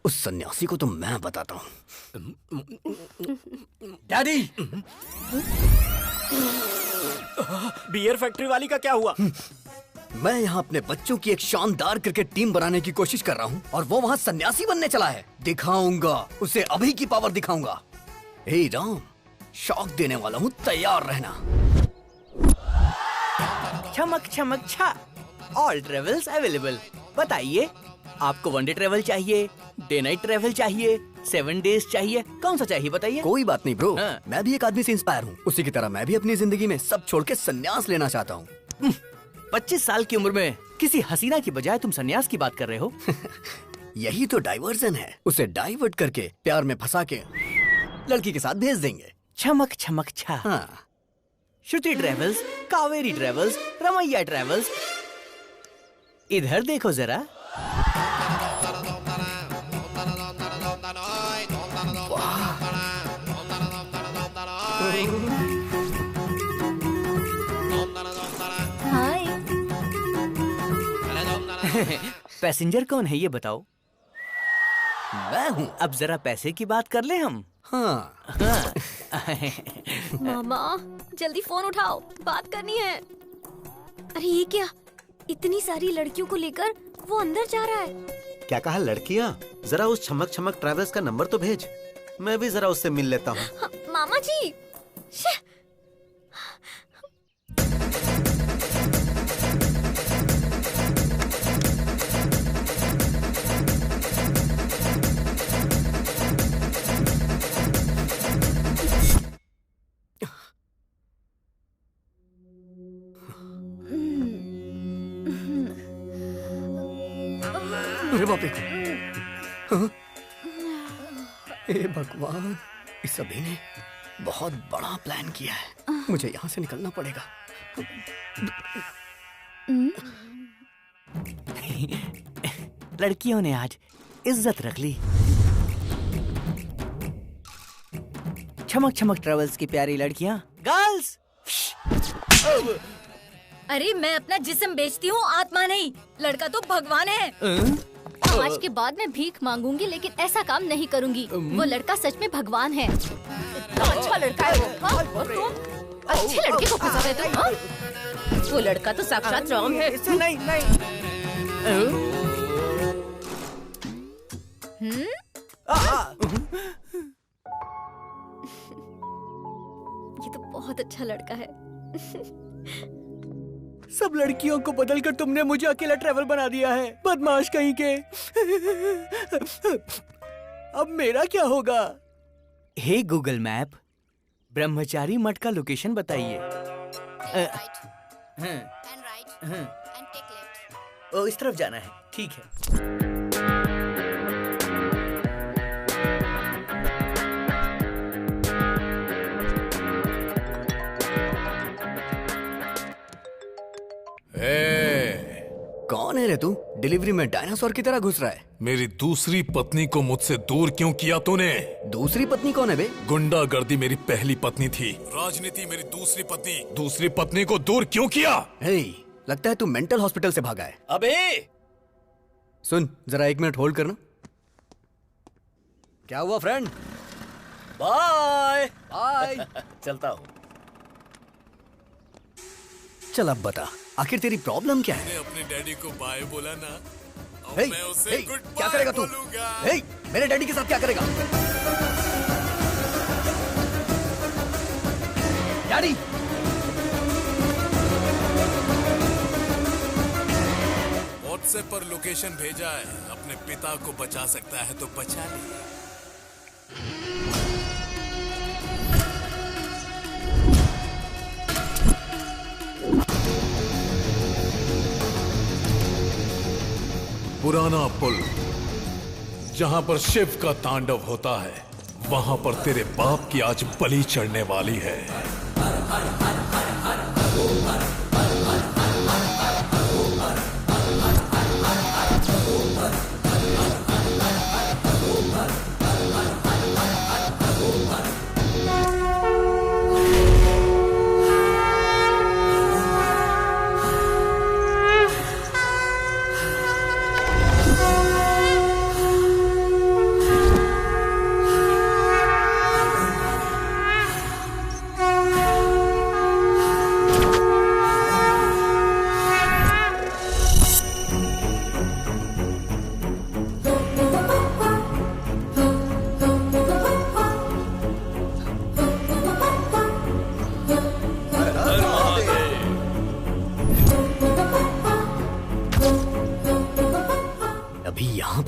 उस सन्यासी को तो मैं बताता हूँ। डैडी! बियर फैक्ट्री वाली का क्या हुआ? मैं यहाँ अपने बच्चों की एक शानदार क्रिकेट टीम बनाने की कोशिश कर रहा हूँ और वो वहाँ सन्यासी बनने चला है। दिखाऊंगा उसे, अभी की पावर दिखाऊंगा। हे राम, शॉक देने वाला हूँ, तैयार रहना। चमक चमक छा, ऑल ट्रेवल्स अवेलेबल। बताइए, आपको 1 डे ट्रेवल चाहिए, डे नाइट ट्रेवल चाहिए, 7 डेज चाहिए, कौन सा चाहिए बताइए? कोई बात नहीं ब्रो, मैं भी एक आदमी से इंस्पायर हूँ। उसी की तरह मैं भी अपनी जिंदगी में सब छोड़ के संन्यास लेना चाहता हूँ। 25 साल की उम्र में किसी हसीना की बजाय तुम संन्यास की बात कर रहे हो? यही तो डाइवर्जन है, उसे डाइवर्ट करके प्यार में फंसा के लड़की के साथ भेज देंगे। चमक चमक छा। हाँ। Shruti travels, Kaveri travels, Ramaiah travels, इधर देखो जरा। हाय। पैसेंजर कौन है ये बताओ? मैं हूँ। अब जरा पैसे की बात कर ले हम। हाँ। मामा जल्दी फोन उठाओ, बात करनी है। अरे ये क्या, इतनी सारी लड़कियों को लेकर वो अंदर जा रहा है। क्या कहा लड़कियाँ? जरा उस छमक छमक ट्रैवल्स का नंबर तो भेज, मैं भी जरा उससे मिल लेता हूँ। हाँ, मामा जी। अरे बाप रे। हाँ? ए भगवान, इस सभी ने बहुत बड़ा प्लान किया है। मुझे यहाँ से निकलना पड़ेगा। लड़कियों ने आज इज्जत रख ली। चमक चमक ट्रेवल्स की प्यारी लड़कियाँ, गर्ल्स। अरे मैं अपना जिस्म बेचती हूँ, आत्मा नहीं। लड़का तो भगवान है। आज के बाद मैं भीख मांगूंगी, लेकिन ऐसा काम नहीं करूंगी। वो लड़का सच में भगवान है। इतना अच्छा लड़का है वो। हाँ? और तुम अच्छे लड़के को फंसा रहे तुम। हाँ? वो लड़का तो साक्षात राम है। इसे नहीं नहीं। ये तो बहुत अच्छा लड़का है। सब लड़कियों को बदलकर तुमने मुझे अकेला ट्रैवल बना दिया है, बदमाश कहीं के। अब मेरा क्या होगा? हे गूगल मैप, ब्रह्मचारी मठ का लोकेशन बताइए। ओ, इस तरफ जाना है। ठीक है। कौन है रे तू? डिलीवरी में डायनासोर की तरह घुस रहा है। मेरी दूसरी पत्नी को मुझसे दूर क्यों किया तूने? दूसरी पत्नी कौन है बे? गुंडागर्दी मेरी पहली पत्नी थी, राजनीति मेरी दूसरी पत्नी। दूसरी पत्नी को दूर क्यों किया? हे, लगता है तू मेंटल हॉस्पिटल से भागा है। अबे सुन, जरा 1 मिनट होल्ड करना। क्या हुआ फ्रेंड? Bye bye. चलता हूँ। चल अब बता, आखिर तेरी प्रॉब्लम क्या है? अपने डैडी को बाय बोला ना, अब हे, मैं उसे हे, गुड क्या करेगा तू? हे, मेरे डैडी के साथ क्या करेगा? डैडी! व्हाट्सएप पर लोकेशन भेजा है, अपने पिता को बचा सकता है तो बचा ले। पुराना पुल, जहां पर शिव का तांडव होता है, वहां पर तेरे बाप की आज बलि चढ़ने वाली है।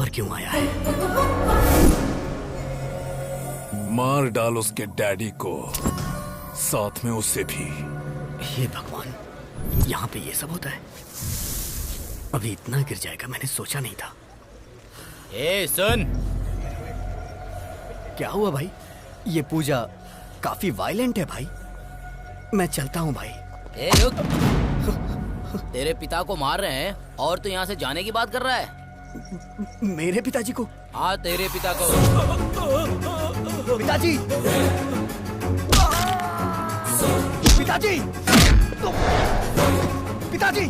क्यों आया है? मार डाल उसके डैडी को, साथ में उसे भी। हे भगवान, यहाँ पे ये सब होता है? अभी इतना गिर जाएगा मैंने सोचा नहीं था। ए सुन, क्या हुआ भाई? ये पूजा काफी वायलेंट है भाई। मैं चलता हूँ भाई। ए रुक, तेरे पिता को मार रहे हैं और तू यहाँ से जाने की बात कर रहा है? मेरे पिताजी को? हाँ तेरे पिता को। पिताजी! पिताजी! पिताजी!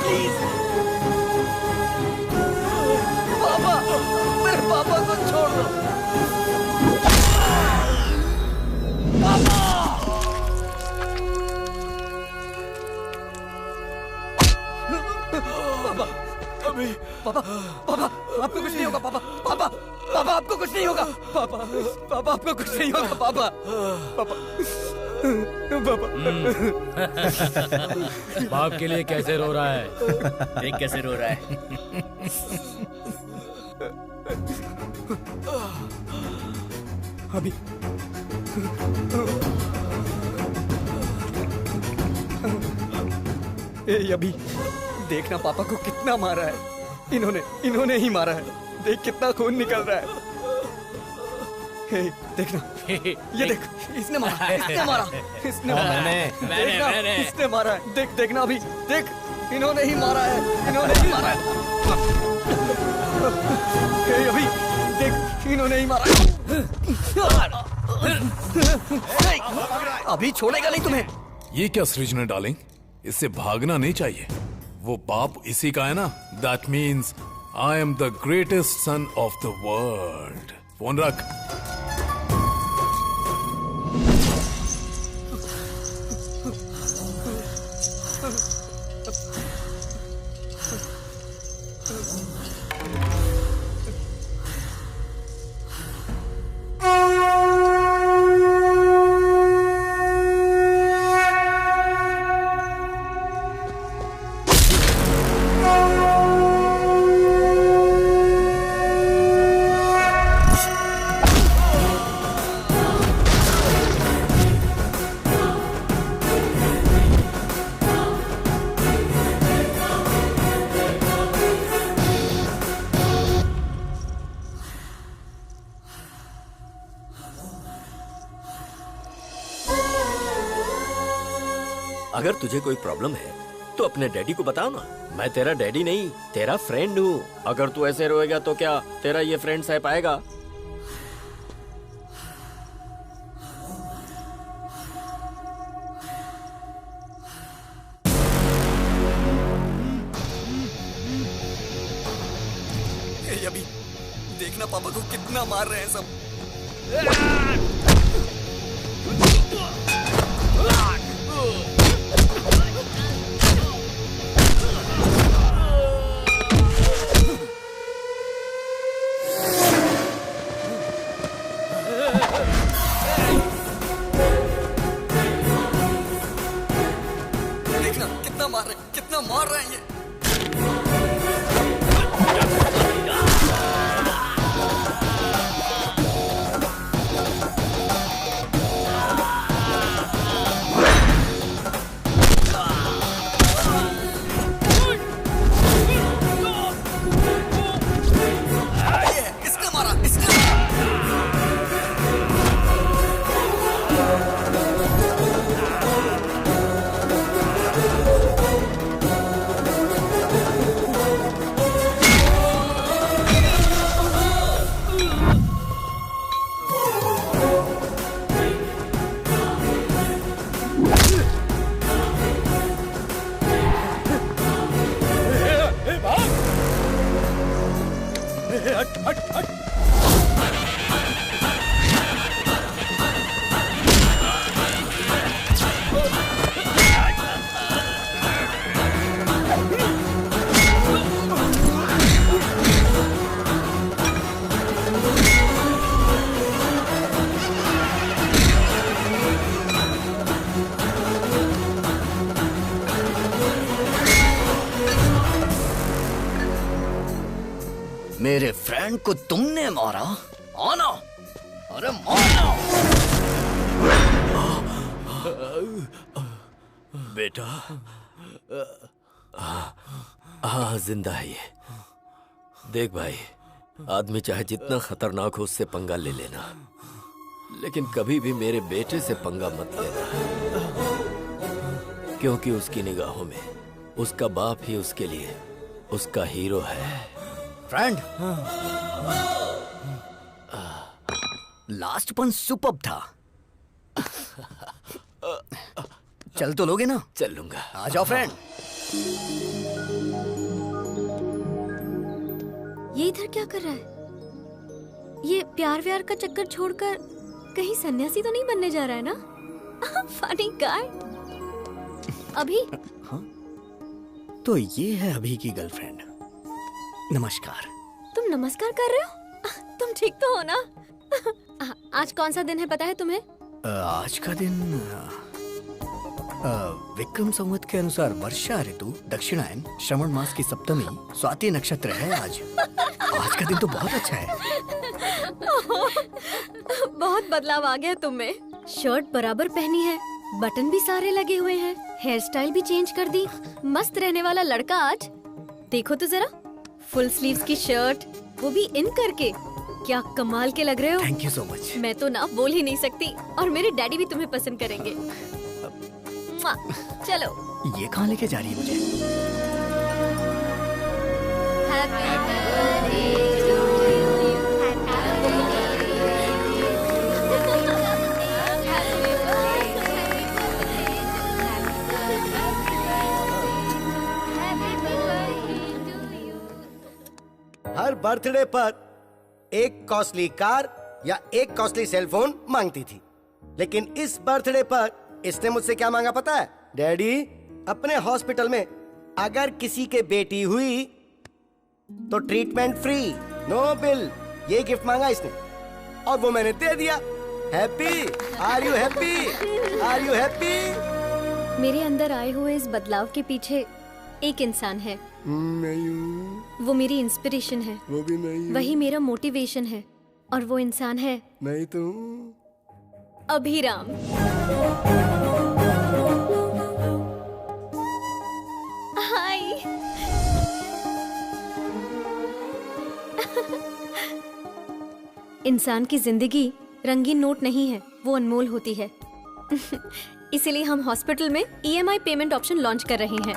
प्लीज। पापा, मेरे पापा को छोड़ दो। पापा! पापा, अभी पापा, पापा, आपको कुछ नहीं होगा पापा, पापा, पापा आपको कुछ नहीं होगा पापा, पापा आपको कुछ नहीं होगा पापा, पापा, पापा। बाप के लिए कैसे रो रहा है? देख कैसे रो रहा है। अभी ए अभी देखना पापा को कितना मारा है। इन्होंने ही मारा है। देख कितना खून निकल रहा है। हे, देखना ये देख, इसने मारा, इसने मारा, इसने मारा, मैंने इसने मारा है। देख देखना अभी, देख इन्होंने ही मारा है, इन्होंने ही मारा है। हे अभी देख, इन्होंने ही मारा है। अभी छोड़ेगा नहीं तुम्हें। ये क्या सृजना डार्लिंग, इससे भागना नहीं चाहिए। वो बाप इसी का है ना। That means I am the greatest son of the world. Phone रख। अगर तुझे कोई प्रॉब्लम है तो अपने डैडी को बताओ ना। मैं तेरा डैडी नहीं, तेरा फ्रेंड हूँ। अगर तू ऐसे रोएगा तो क्या तेरा ये फ्रेंड सह पाएगा? अभी देखना पापा को कितना मार रहे हैं सब। देखना कितना मार रहे हैं ये। मेरे फ्रेंड को तुमने मारा? आना, अरे मारना। बेटा, हाँ जिंदा है ये। देख भाई, आदमी चाहे जितना खतरनाक हो उससे पंगा ले लेना, लेकिन कभी भी मेरे बेटे से पंगा मत लेना, क्योंकि उसकी निगाहों में उसका बाप ही उसके लिए उसका हीरो है। फ्रेंड, लास्ट पन सुपर्ब था। चल तो लोगे ना? चल लूंगा। आ जाओ फ्रेंड। ये इधर क्या कर रहा है? ये प्यार व्यार का चक्कर छोड़कर कहीं सन्यासी तो नहीं बनने जा रहा है ना? Funny guy. अभी तो ये है अभी की गर्लफ्रेंड। नमस्कार। तुम नमस्कार कर रहे हो? तुम ठीक तो हो ना? आज कौन सा दिन है पता है तुम्हें? आज का दिन विक्रम संवत के अनुसार वर्षा ऋतु, दक्षिणायन, श्रवण मास की सप्तमी, स्वाति नक्षत्र है आज। आज का दिन तो बहुत अच्छा है। बहुत बदलाव आ गया तुम में। शर्ट बराबर पहनी है, बटन भी सारे लगे हुए हैं, हेयर स्टाइल भी चेंज कर दी। मस्त रहने वाला लड़का आज। देखो तो जरा, फुल स्लीव्स की शर्ट, वो भी इन करके। क्या कमाल के लग रहे हो। Thank you so much. मैं तो ना बोल ही नहीं सकती, और मेरे डैडी भी तुम्हें पसंद करेंगे। चलो। ये कहाँ लेके जा रही है मुझे? हर बर्थडे पर एक कॉस्टली कार या एक कॉस्टली सेलफोन मांगती थी, लेकिन इस बर्थडे पर इसने मुझसे क्या मांगा पता है? डैडी, अपने हॉस्पिटल में अगर किसी के बेटी हुई तो ट्रीटमेंट फ्री, नो बिल। ये गिफ्ट मांगा इसने और वो मैंने दे दिया। Happy? Are you happy? Are you happy? मेरे अंदर आए हुए इस बदलाव के पीछे एक इंसान है। नहीं हूँ। वो मेरी इंस्पिरेशन है। वो भी नहीं। वही मेरा मोटिवेशन है, और वो इंसान है नहीं तो अभिराम। हाय। इंसान की जिंदगी रंगीन नोट नहीं है, वो अनमोल होती है। इसीलिए हम हॉस्पिटल में EMI पेमेंट ऑप्शन लॉन्च कर रहे हैं।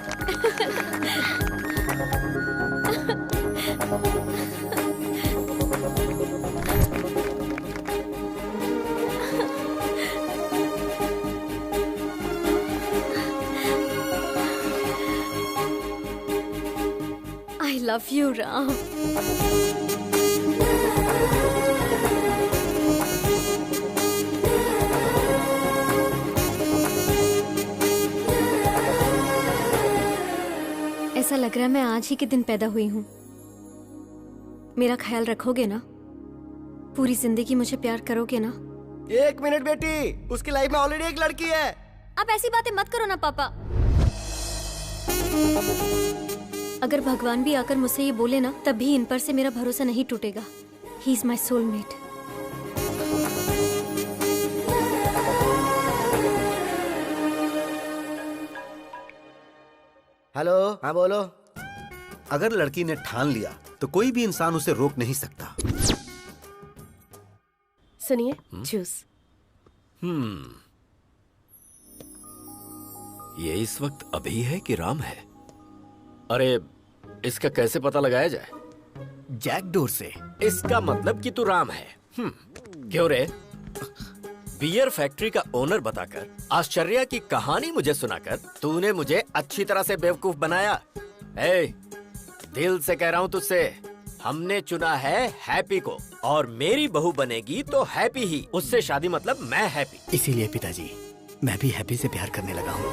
I love you, Ram. ऐसा लग रहा है मैं आज ही के दिन पैदा हुई हूँ। मेरा ख्याल रखोगे ना? पूरी जिंदगी मुझे प्यार करोगे ना? एक मिनट बेटी, उसकी लाइफ में ऑलरेडी एक लड़की है। आप ऐसी बातें मत करो ना पापा। अगर भगवान भी आकर मुझसे ये बोले ना, तब भी इन पर से मेरा भरोसा नहीं टूटेगा। He is my soulmate. Hello, हाँ बोलो। अगर लड़की ने ठान लिया तो कोई भी इंसान उसे रोक नहीं सकता। सुनिए, जूस। ये इस वक्त अभी है कि राम है? अरे, इसका कैसे पता लगाया जाए? जैकडोर से। इसका मतलब कि तू राम है। क्यों रे? बियर फैक्ट्री का ओनर बताकर, आश्चर्य की कहानी मुझे सुनाकर तूने मुझे अच्छी तरह से बेवकूफ बनाया। ए, दिल से कह रहा हूँ तुझसे, हमने चुना है हैप्पी को, और मेरी बहू बनेगी तो हैप्पी ही। उससे शादी मतलब मैं हैप्पी। इसीलिए पिताजी, मैं भी हैप्पी से प्यार करने लगा हूँ।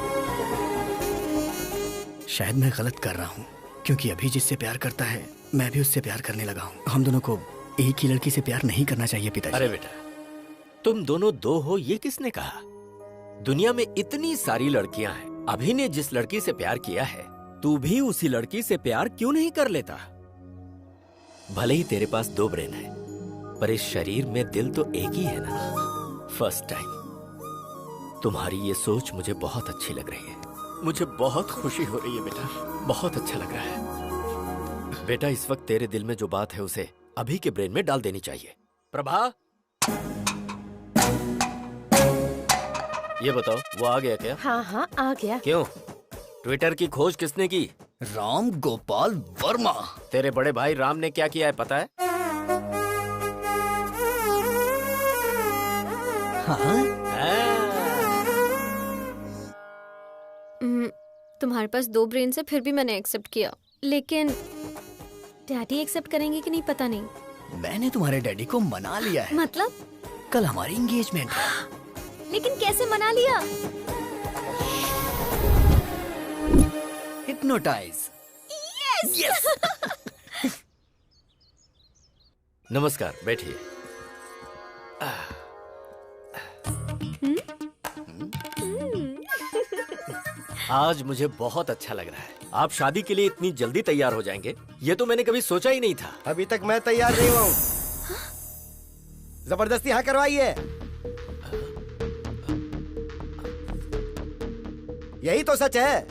शायद मैं गलत कर रहा हूँ, क्योंकि अभी जिससे प्यार करता है मैं भी उससे प्यार करने लगा हूँ। हम दोनों को एक ही लड़की से प्यार नहीं करना चाहिए पिताजी। अरे बेटा, तुम दोनों दो हो ये किसने कहा? दुनिया में इतनी सारी लड़कियां हैं। अभी ने जिस लड़की से प्यार किया है, तू भी उसी लड़की से प्यार क्यों नहीं कर लेता? भले ही तेरे पास 2 ब्रेन है, पर इस शरीर में दिल तो एक ही है ना। फर्स्ट टाइम तुम्हारी ये सोच मुझे बहुत अच्छी लग रही है। मुझे बहुत खुशी हो रही है बेटा, बहुत अच्छा लग रहा है। बेटा, इस वक्त तेरे दिल में जो बात है उसे अभी के ब्रेन में डाल देनी चाहिए। प्रभा, ये बताओ, वो आ गया क्या? हाँ हाँ, आ गया। क्यों? ट्विटर की खोज किसने की? राम गोपाल वर्मा। तेरे बड़े भाई राम ने क्या किया है पता है? हाँ? तुम्हारे पास 2 ब्रेन से फिर भी मैंने एक्सेप्ट किया, लेकिन डैडी एक्सेप्ट करेंगे कि नहीं पता नहीं। मैंने तुम्हारे डैडी को मना लिया है। मतलब? कल हमारी एंगेजमेंट है। लेकिन कैसे मना लिया? हिप्नोटाइज। यस। नमस्कार, बैठिए। आज मुझे बहुत अच्छा लग रहा है। आप शादी के लिए इतनी जल्दी तैयार हो जाएंगे, ये तो मैंने कभी सोचा ही नहीं था। अभी तक मैं तैयार नहीं हुआ हूँ। जबरदस्ती हाँ करवाइए। यही तो सच है।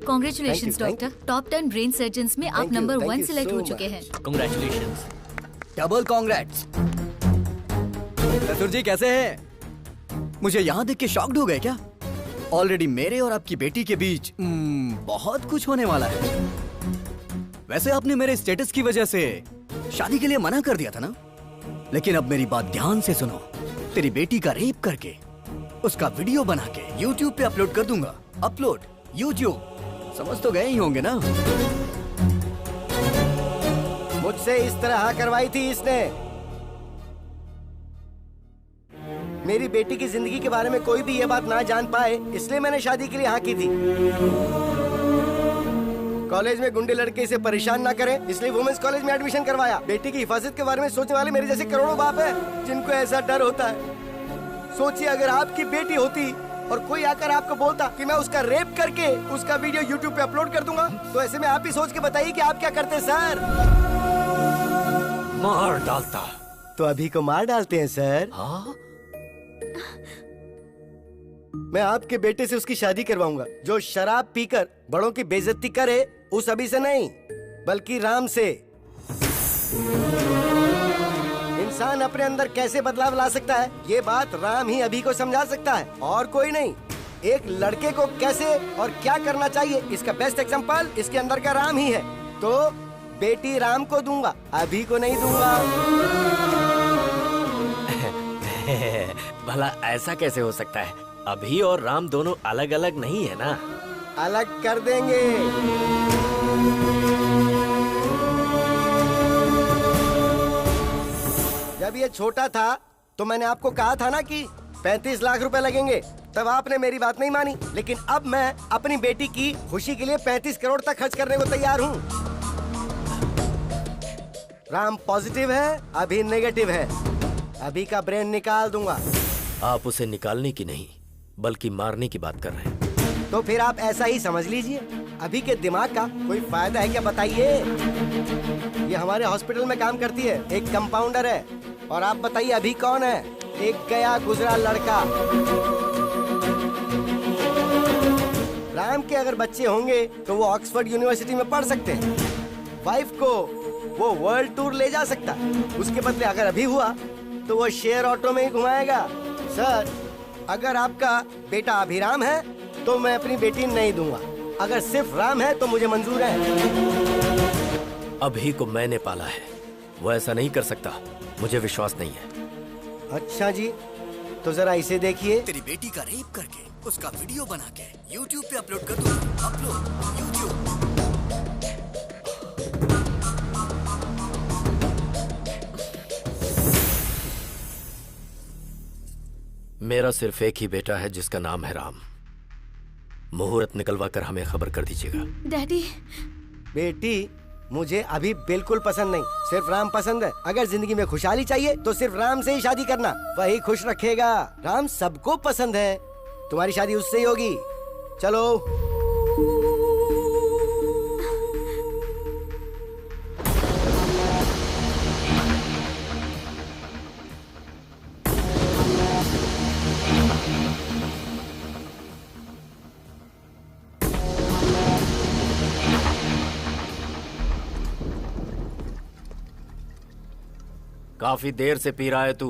Congratulations doctor, top 10 brain surgeons में आप नंबर 1 सिलेक्ट हो चुके हैं। कांग्रेचुलेशंस। Double congrats. चतुर जी कैसे हैं? मुझे यहाँ देख के शॉक्ड हो गए क्या? ऑलरेडी मेरे और आपकी बेटी के बीच बहुत कुछ होने वाला है। वैसे आपने मेरे स्टेटस की वजह से शादी के लिए मना कर दिया था ना, लेकिन अब मेरी बात ध्यान से सुनो। तेरी बेटी का रेप करके उसका वीडियो बना के YouTube पे अपलोड कर दूंगा। अपलोड YouTube, समझ तो गए ही होंगे ना? मुझसे इस तरह हाँ करवाई थी इसने। मेरी बेटी की जिंदगी के बारे में कोई भी ये बात ना जान पाए, इसलिए मैंने शादी के लिए हाँ की थी। कॉलेज में गुंडे लड़के इसे परेशान ना करें, इसलिए वुमेन्स कॉलेज में एडमिशन करवाया। बेटी की हिफाजत के बारे में सोचने वाले मेरे जैसे करोड़ों बाप हैं, जिनको ऐसा डर होता है। सोचिए अगर आपकी बेटी होती और कोई आकर आपको बोलता कि मैं उसका रेप करके उसका वीडियो YouTube पे अपलोड कर दूंगा, तो ऐसे में आप ही सोच के बताइए कि आप क्या करते सर? मार डालता। तो अभी को मार डालते हैं सर? हाँ? मैं आपके बेटे से उसकी शादी करवाऊंगा। जो शराब पीकर बड़ों की बेइज्जती करे, उस अभी से नहीं बल्कि राम से। इंसान अपने अंदर कैसे बदलाव ला सकता है, ये बात राम ही अभी को समझा सकता है, और कोई नहीं। एक लड़के को कैसे और क्या करना चाहिए, इसका बेस्ट एग्जांपल इसके अंदर का राम ही है। तो बेटी राम को दूंगा, अभी को नहीं दूंगा। भला ऐसा कैसे हो सकता है? अभी और राम दोनों अलग अलग नहीं है ना? अलग कर देंगे। जब ये छोटा था तो मैंने आपको कहा था ना कि 35 लाख रुपए लगेंगे, तब आपने मेरी बात नहीं मानी। लेकिन अब मैं अपनी बेटी की खुशी के लिए 35 करोड़ तक खर्च करने को तैयार हूँ। राम पॉजिटिव है, अभी नेगेटिव है। अभी का ब्रेन निकाल दूंगा। आप उसे निकालने की नहीं बल्कि मारने की बात कर रहे हैं। तो फिर आप ऐसा ही समझ लीजिए। अभी के दिमाग का कोई फायदा है क्या बताइए? ये हमारे हॉस्पिटल में काम करती है, एक कंपाउंडर है। और आप बताइए अभी कौन है? एक गया गुजरा लड़का। राम के अगर बच्चे होंगे तो वो ऑक्सफोर्ड यूनिवर्सिटी में पढ़ सकते हैं। वाइफ को वो वर्ल्ड टूर ले जा सकता है। उसके बदले अगर अभी हुआ तो वो शेयर ऑटो में ही घुमाएगा। सर, अगर आपका बेटा अभिराम है तो मैं अपनी बेटी नहीं दूंगा। अगर सिर्फ राम है तो मुझे मंजूर है। अभी को मैंने पाला है, वो ऐसा नहीं कर सकता। मुझे विश्वास नहीं है। अच्छा जी, तो जरा इसे देखिए। तेरी बेटी का रेप करके उसका वीडियो बना के YouTube पे अपलोड कर दूंगा। Upload YouTube। मेरा सिर्फ एक ही बेटा है जिसका नाम है राम। मुहूर्त निकलवा कर हमें खबर कर दीजिएगा। डैडी। बेटी मुझे अभी बिल्कुल पसंद नहीं, सिर्फ राम पसंद है। अगर जिंदगी में खुशहाली चाहिए तो सिर्फ राम से ही शादी करना, वही खुश रखेगा। राम सबको पसंद है, तुम्हारी शादी उससे ही होगी। चलो। काफी देर से पी रहा है तू।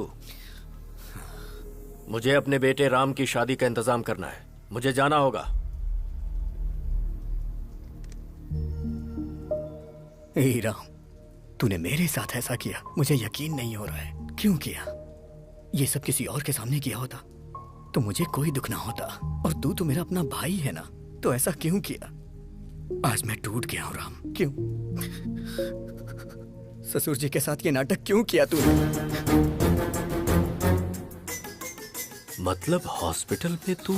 मुझे अपने बेटे राम की शादी का इंतजाम करना है। मुझे जाना होगा। ए राम, तूने मेरे साथ ऐसा किया, मुझे यकीन नहीं हो रहा है। क्यों किया? ये सब किसी और के सामने किया होता तो मुझे कोई दुख ना होता। और तू तो मेरा अपना भाई है ना, तो ऐसा क्यों किया? आज मैं टूट गया हूं राम। क्यों? ससुर जी के साथ ये नाटक क्यों किया तूने? मतलब हॉस्पिटल में तू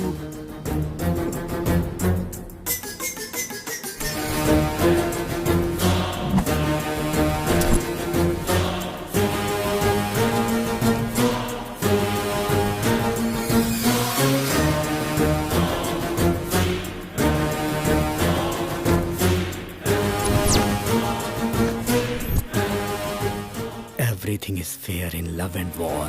Everything is fair in love and war.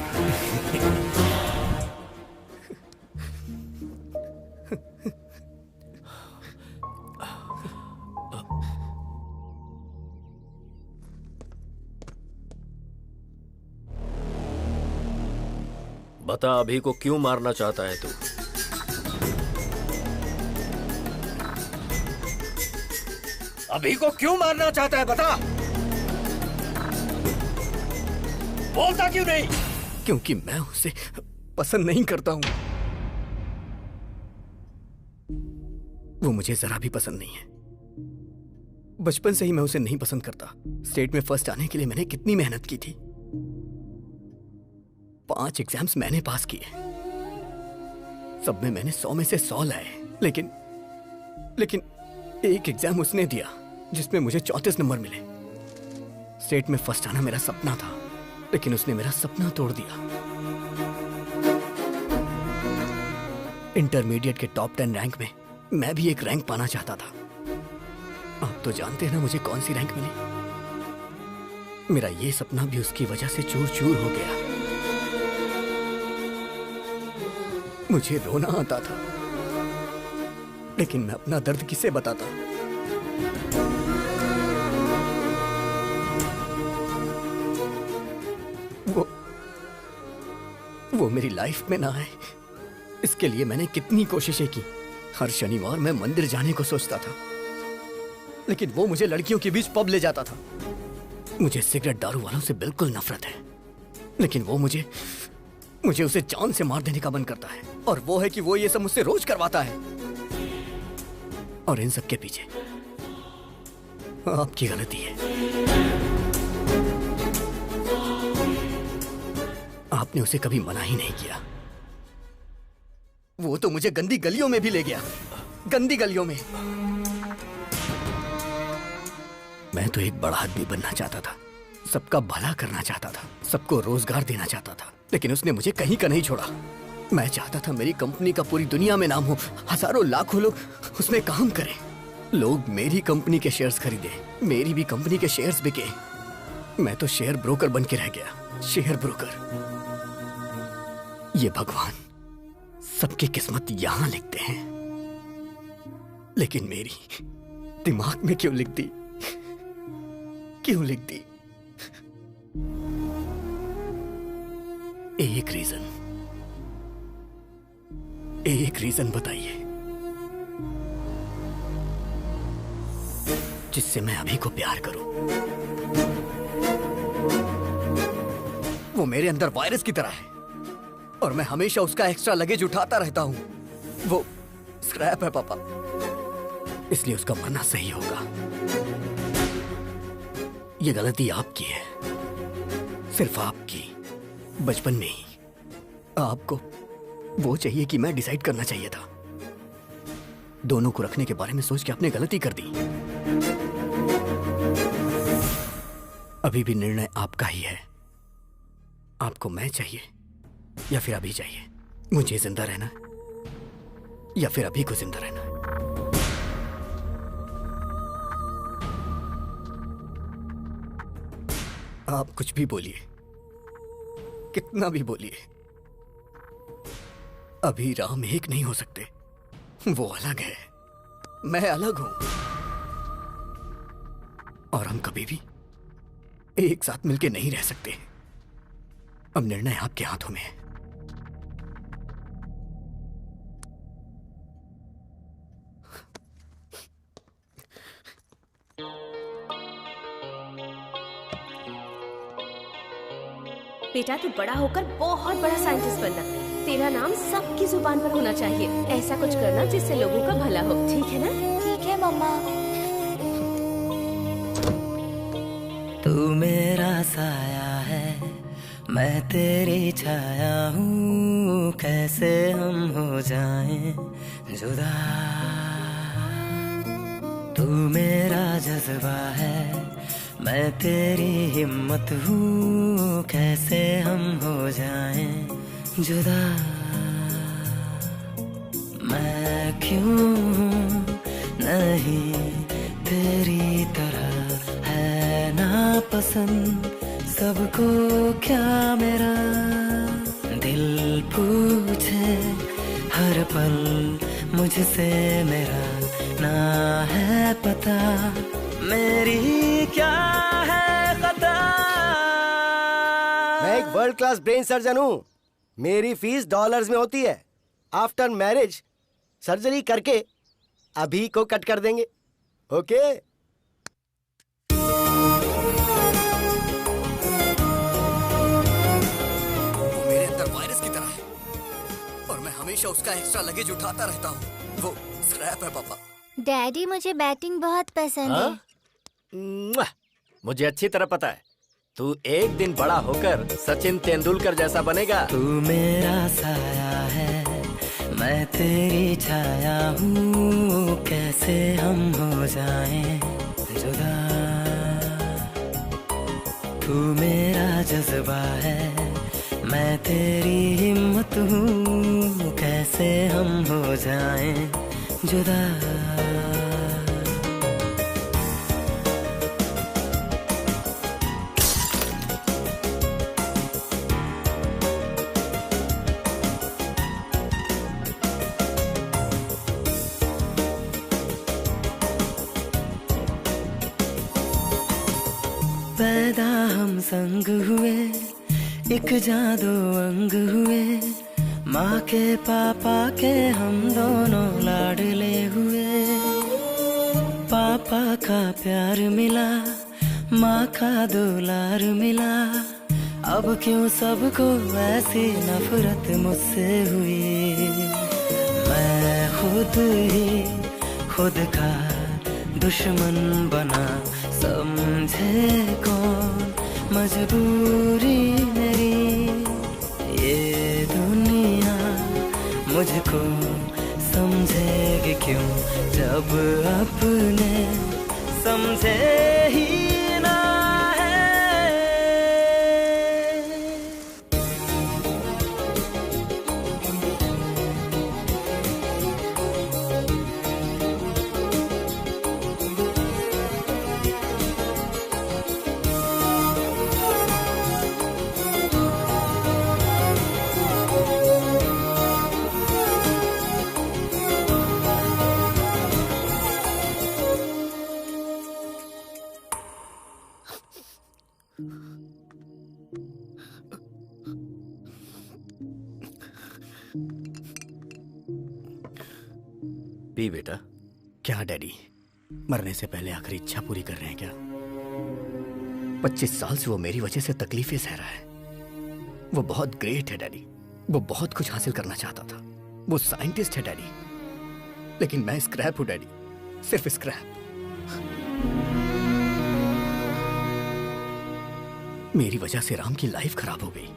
बता अभी को क्यों मारना चाहता है तू? अभी को क्यों मारना चाहता है बता। बोलता क्यों नहीं? क्योंकि मैं उसे पसंद नहीं करता हूं। वो मुझे जरा भी पसंद नहीं है। बचपन से ही मैं उसे नहीं पसंद करता। स्टेट में फर्स्ट आने के लिए मैंने कितनी मेहनत की थी। 5 एग्जाम्स मैंने पास किए, सब में मैंने 100 में से 100 लाए। लेकिन एक एग्जाम उसने दिया जिसमें मुझे 34 नंबर मिले। स्टेट में फर्स्ट आना मेरा सपना था, लेकिन उसने मेरा सपना तोड़ दिया। इंटरमीडिएट के टॉप 10 रैंक में मैं भी एक रैंक पाना चाहता था। आप तो जानते हैं ना मुझे कौन सी रैंक मिली। मेरा ये सपना भी उसकी वजह से चूर चूर हो गया। मुझे रोना आता था, लेकिन मैं अपना दर्द किसे बताता? वो मेरी लाइफ में ना आए, इसके लिए मैंने कितनी कोशिशें की। हर शनिवार मैं मंदिर जाने को सोचता था, लेकिन वो मुझे लड़कियों के बीच पब ले जाता था। मुझे सिगरेट दारू वालों से बिल्कुल नफरत है, लेकिन वो मुझे उसे जान से मार देने का मन करता है। और वो है कि वो ये सब मुझसे रोज करवाता है। और इन सब के पीछे आपकी गलती है। आपने उसे कभी मना ही नहीं किया। वो तो मुझे गंदी गलियों में भी ले गया, गंदी गलियों में। मैं तो एक बड़ा आदमी बनना चाहता था, सबका भला करना चाहता था, सबको रोजगार देना चाहता था, लेकिन उसने मुझे कहीं का नहीं छोड़ा। मैं चाहता था मेरी कंपनी का पूरी दुनिया में नाम हो, हजारों लाखों लोग उसमें काम करें, लोग मेरी कंपनी के शेयर्स खरीदे, मेरी भी कंपनी के शेयर्स बिके। मैं तो शेयर ब्रोकर बन के रह गया, शेयर ब्रोकर। ये भगवान सबकी किस्मत यहां लिखते हैं, लेकिन मेरी दिमाग में क्यों लिख दी? क्यों लिख दी? एक रीजन बताइए जिससे मैं अभी को प्यार करूं। वो मेरे अंदर वायरस की तरह है और मैं हमेशा उसका एक्स्ट्रा लगेज उठाता रहता हूं। वो स्क्रैप है पापा, इसलिए उसका मरना सही होगा। ये गलती आपकी है, सिर्फ आपकी। बचपन में ही आपको वो चाहिए कि मैं डिसाइड करना चाहिए था। दोनों को रखने के बारे में सोच के आपने गलती कर दी। अभी भी निर्णय आपका ही है। आपको मैं चाहिए या फिर अभी चाहिए? मुझे जिंदा रहना या फिर अभी को जिंदा रहना? आप कुछ भी बोलिए, कितना भी बोलिए, अभी राम एक नहीं हो सकते। वो अलग है, मैं अलग हूं, और हम कभी भी एक साथ मिलके नहीं रह सकते। अब निर्णय आपके हाथों में है। बेटा तू बड़ा होकर बहुत बड़ा साइंटिस्ट बनना। तेरा नाम सबकी जुबान पर होना चाहिए। ऐसा कुछ करना जिससे लोगों का भला हो, ठीक है ना? ठीक है मम्मा। तू मेरा साया है, मैं तेरी छाया हूँ, कैसे हम हो जाएं जुदा। तू मेरा जज्बा है, मैं तेरी हिम्मत हूँ, कैसे हम हो जाएं जुदा। मैं क्यों नहीं तेरी तरह, है ना पसंद सबको क्या मेरा। दिल पूछे हर पल मुझसे मेरा, ना है पता मेरी क्या है खता। मैं एक वर्ल्ड क्लास ब्रेन सर्जन हूँ। मेरी फीस डॉलर्स में होती है। आफ्टर मैरिज सर्जरी करके अभी को कट कर देंगे। ओके? वो मेरे अंदर वायरस की तरह है और मैं हमेशा उसका एक्स्ट्रा लगेज उठाता रहता हूँ। वो स्क्रैप है पापा। डैडी मुझे बैटिंग बहुत पसंद है। मुझे अच्छी तरह पता है तू एक दिन बड़ा होकर सचिन तेंदुलकर जैसा बनेगा। तू मेरा साया है, मैं तेरी छाया हूँ, कैसे हम हो जाएं जुदा। तू मेरा जज्बा है, मैं तेरी हिम्मत हूँ, कैसे हम हो जाएं जुदा। पैदा हम संग हुए, एक जादू अंग हुए, माँ के पापा के हम दोनों लाडले हुए। पापा का प्यार मिला, माँ का दुलार मिला, अब क्यों सबको ऐसी नफरत मुझसे हुई। मैं खुद ही खुद का दुश्मन बना, समझे कौन मजबूरी मेरी। ये दुनिया मुझको समझेगी क्यों, जब अपने समझे ही ना है। पी बेटा। क्या डैडी, मरने से पहले आखिरी इच्छा पूरी कर रहे हैं क्या? 25 साल से वो मेरी वजह से तकलीफें सह रहा है। वो बहुत ग्रेट है डैडी, वो बहुत कुछ हासिल करना चाहता था, वो साइंटिस्ट है डैडी, लेकिन मैं स्क्रैप हूं डैडी, सिर्फ स्क्रैप। मेरी वजह से राम की लाइफ खराब हो गई।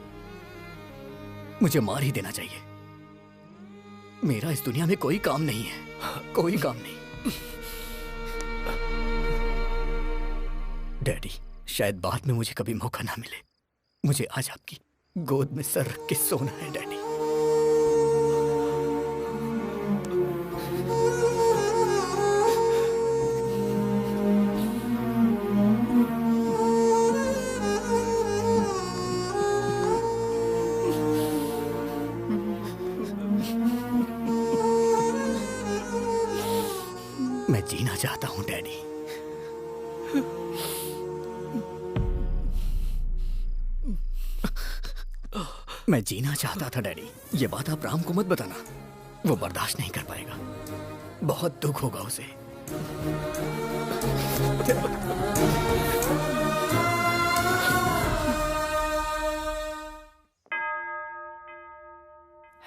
मुझे मार ही देना चाहिए। मेरा इस दुनिया में कोई काम नहीं है, कोई काम नहीं। डैडी, शायद बाद में मुझे कभी मौका ना मिले। मुझे आज आपकी गोद में सर रख के सोना है डैडी। मैं जीना चाहता हूं डैडी। मैं जीना चाहता था डैडी। ये बात आप राम को मत बताना, वो बर्दाश्त नहीं कर पाएगा, बहुत दुख होगा उसे।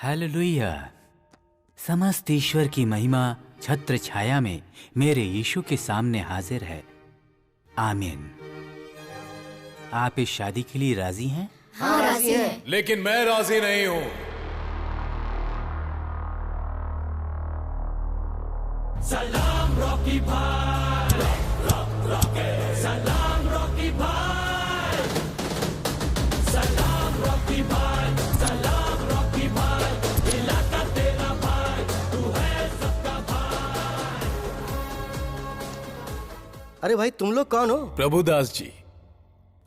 हालेलुया। समस्त ईश्वर की महिमा छत्र छाया में मेरे यीशु के सामने हाजिर है। आमीन। आप इस शादी के लिए राजी हैं? हाँ, राजी हैं। लेकिन मैं राजी नहीं हूं। सलाम रॉकी भाई, सलाम रॉकी भाई, सलाम रॉकी भाई, सलाम रॉकी भाई, इलाका तेरा भाई, तू है सबका भाई। अरे भाई तुम लोग कौन हो? प्रभुदास जी,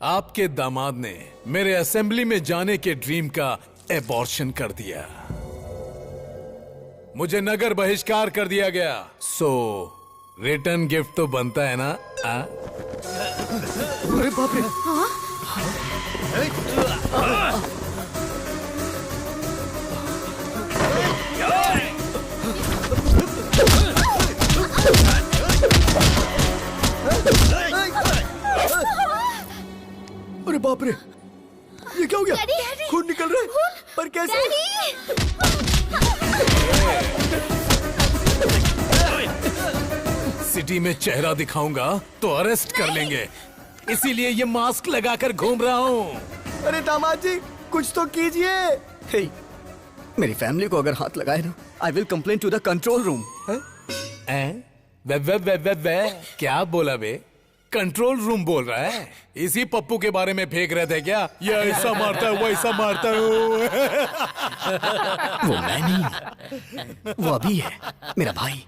आपके दामाद ने मेरे असेंबली में जाने के ड्रीम का एबॉर्शन कर दिया। मुझे नगर बहिष्कार कर दिया गया। सो रिटर्न गिफ्ट तो बनता है ना? अरे बाप रे! अरे बाप रे! ये क्या हो गया? खून निकल रहा है। पर कैसे? सिटी में चेहरा दिखाऊंगा तो अरेस्ट कर लेंगे, इसीलिए ये मास्क लगाकर घूम रहा हूँ। अरे दामाद जी कुछ तो कीजिए। हे, मेरी फैमिली को अगर हाथ लगाए ना, I will complain to the control room. क्या बोला बे? कंट्रोल रूम बोल रहा है? इसी पप्पू के बारे में फेंक रहे थे क्या? ये ऐसा मारता है, वैसा मारता है। वो मैं नहीं, वो अभी है, मेरा भाई।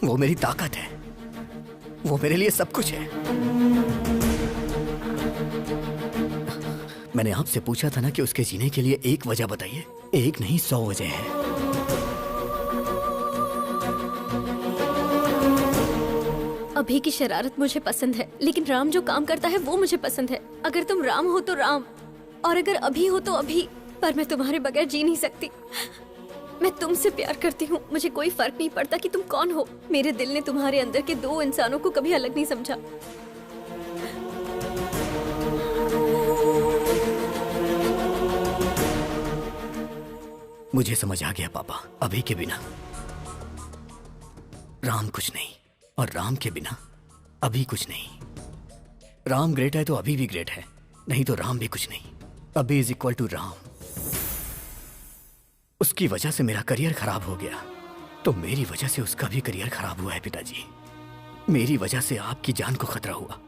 वो मेरी ताकत है, वो मेरे लिए सब कुछ है। मैंने आपसे पूछा था ना कि उसके जीने के लिए एक वजह बताइए। एक नहीं 100 वजह है। अभी की शरारत मुझे पसंद है, लेकिन राम जो काम करता है वो मुझे पसंद है। अगर तुम राम हो तो राम, और अगर अभी हो तो अभी। पर मैं तुम्हारे बगैर जी नहीं सकती। मैं तुमसे प्यार करती हूँ। मुझे कोई फर्क नहीं पड़ता कि तुम कौन हो। मेरे दिल ने तुम्हारे अंदर के 2 इंसानों को कभी अलग नहीं समझा। मुझे समझ आ गया पापा। अभी के बिना राम कुछ नहीं, और राम के बिना अभी कुछ नहीं। राम ग्रेट है तो अभी भी ग्रेट है, नहीं तो राम भी कुछ नहीं। अभी इज इक्वल टू राम। उसकी वजह से मेरा करियर खराब हो गया, तो मेरी वजह से उसका भी करियर खराब हुआ है पिताजी। मेरी वजह से आपकी जान को खतरा हुआ,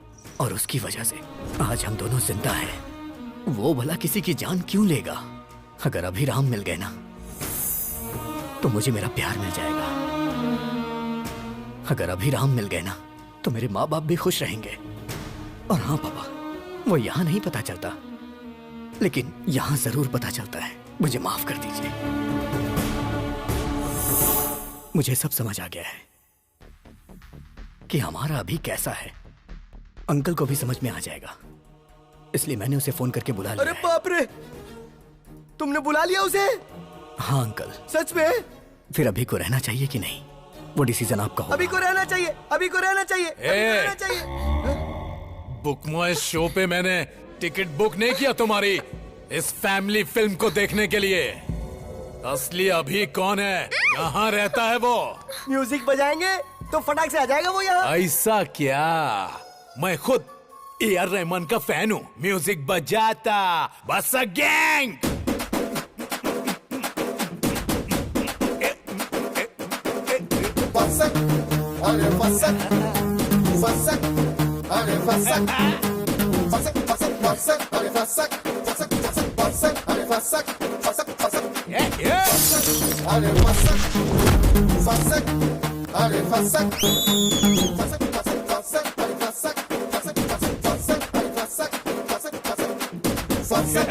और उसकी वजह से आज हम दोनों जिंदा हैं। वो भला किसी की जान क्यों लेगा? अगर अभी राम मिल गए ना, तो मुझे मेरा प्यार मिल जाएगा। अगर अभी राम मिल गए ना, तो मेरे माँ बाप भी खुश रहेंगे। और हाँ पापा, वो यहाँ नहीं पता चलता, लेकिन यहाँ जरूर पता चलता है। मुझे माफ कर दीजिए। मुझे सब समझ आ गया है कि हमारा अभी कैसा है। अंकल को भी समझ में आ जाएगा, इसलिए मैंने उसे फोन करके बुला लिया। अरे बाप रे, तुमने बुला लिया उसे? हाँ अंकल। सच में? फिर अभी को रहना चाहिए कि नहीं, वो डिसीजन आपका होगा। अभी को रहना चाहिए, अभी को रहना चाहिए, अभी को रहना चाहिए। बुक माय शो पे मैंने टिकट बुक नहीं किया तुम्हारी इस फैमिली फिल्म को देखने के लिए। असली अभी कौन है? कहाँ रहता है वो? म्यूजिक बजाएंगे तो फटाक से आ जाएगा वो यहाँ। ऐसा क्या? मैं खुद AR रहमान का फैन हूँ। म्यूजिक बजाता बस गैंग। अरे फसक, फसक, अरे फसक, फसक, फसक, फसक, अरे फसक, फसक, फसक, फसक, अरे फसक, फसक, फसक, अरे फसक, फसक, अरे फसक, फसक, फसक, फसक, अरे फसक, फसक, फसक, फसक, अरे फसक, फसक, फसक, फसक,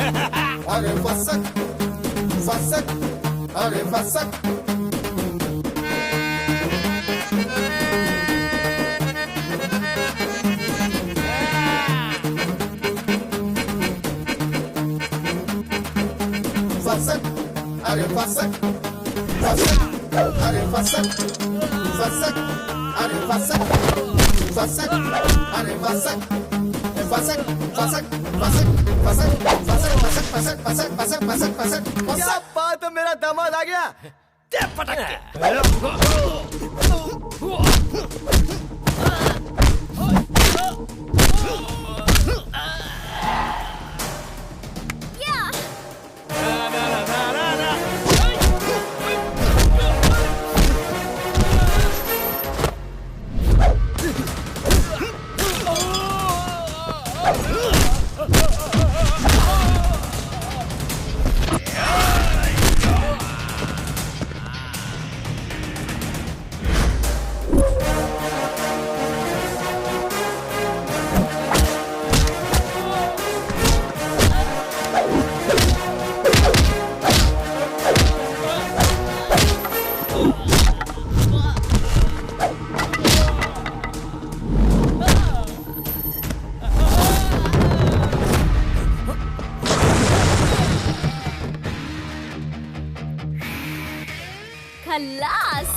अरे फसक, फसक, अरे Phasak. Fassak, are fassak, fassak, are fassak, fassak, are fassak, fassak, are fassak, क्या बात है, मेरा दामाद आ गया। खल्लास।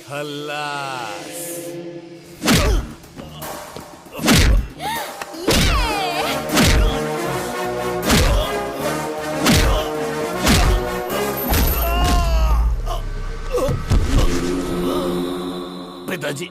खल्लास। पिताजी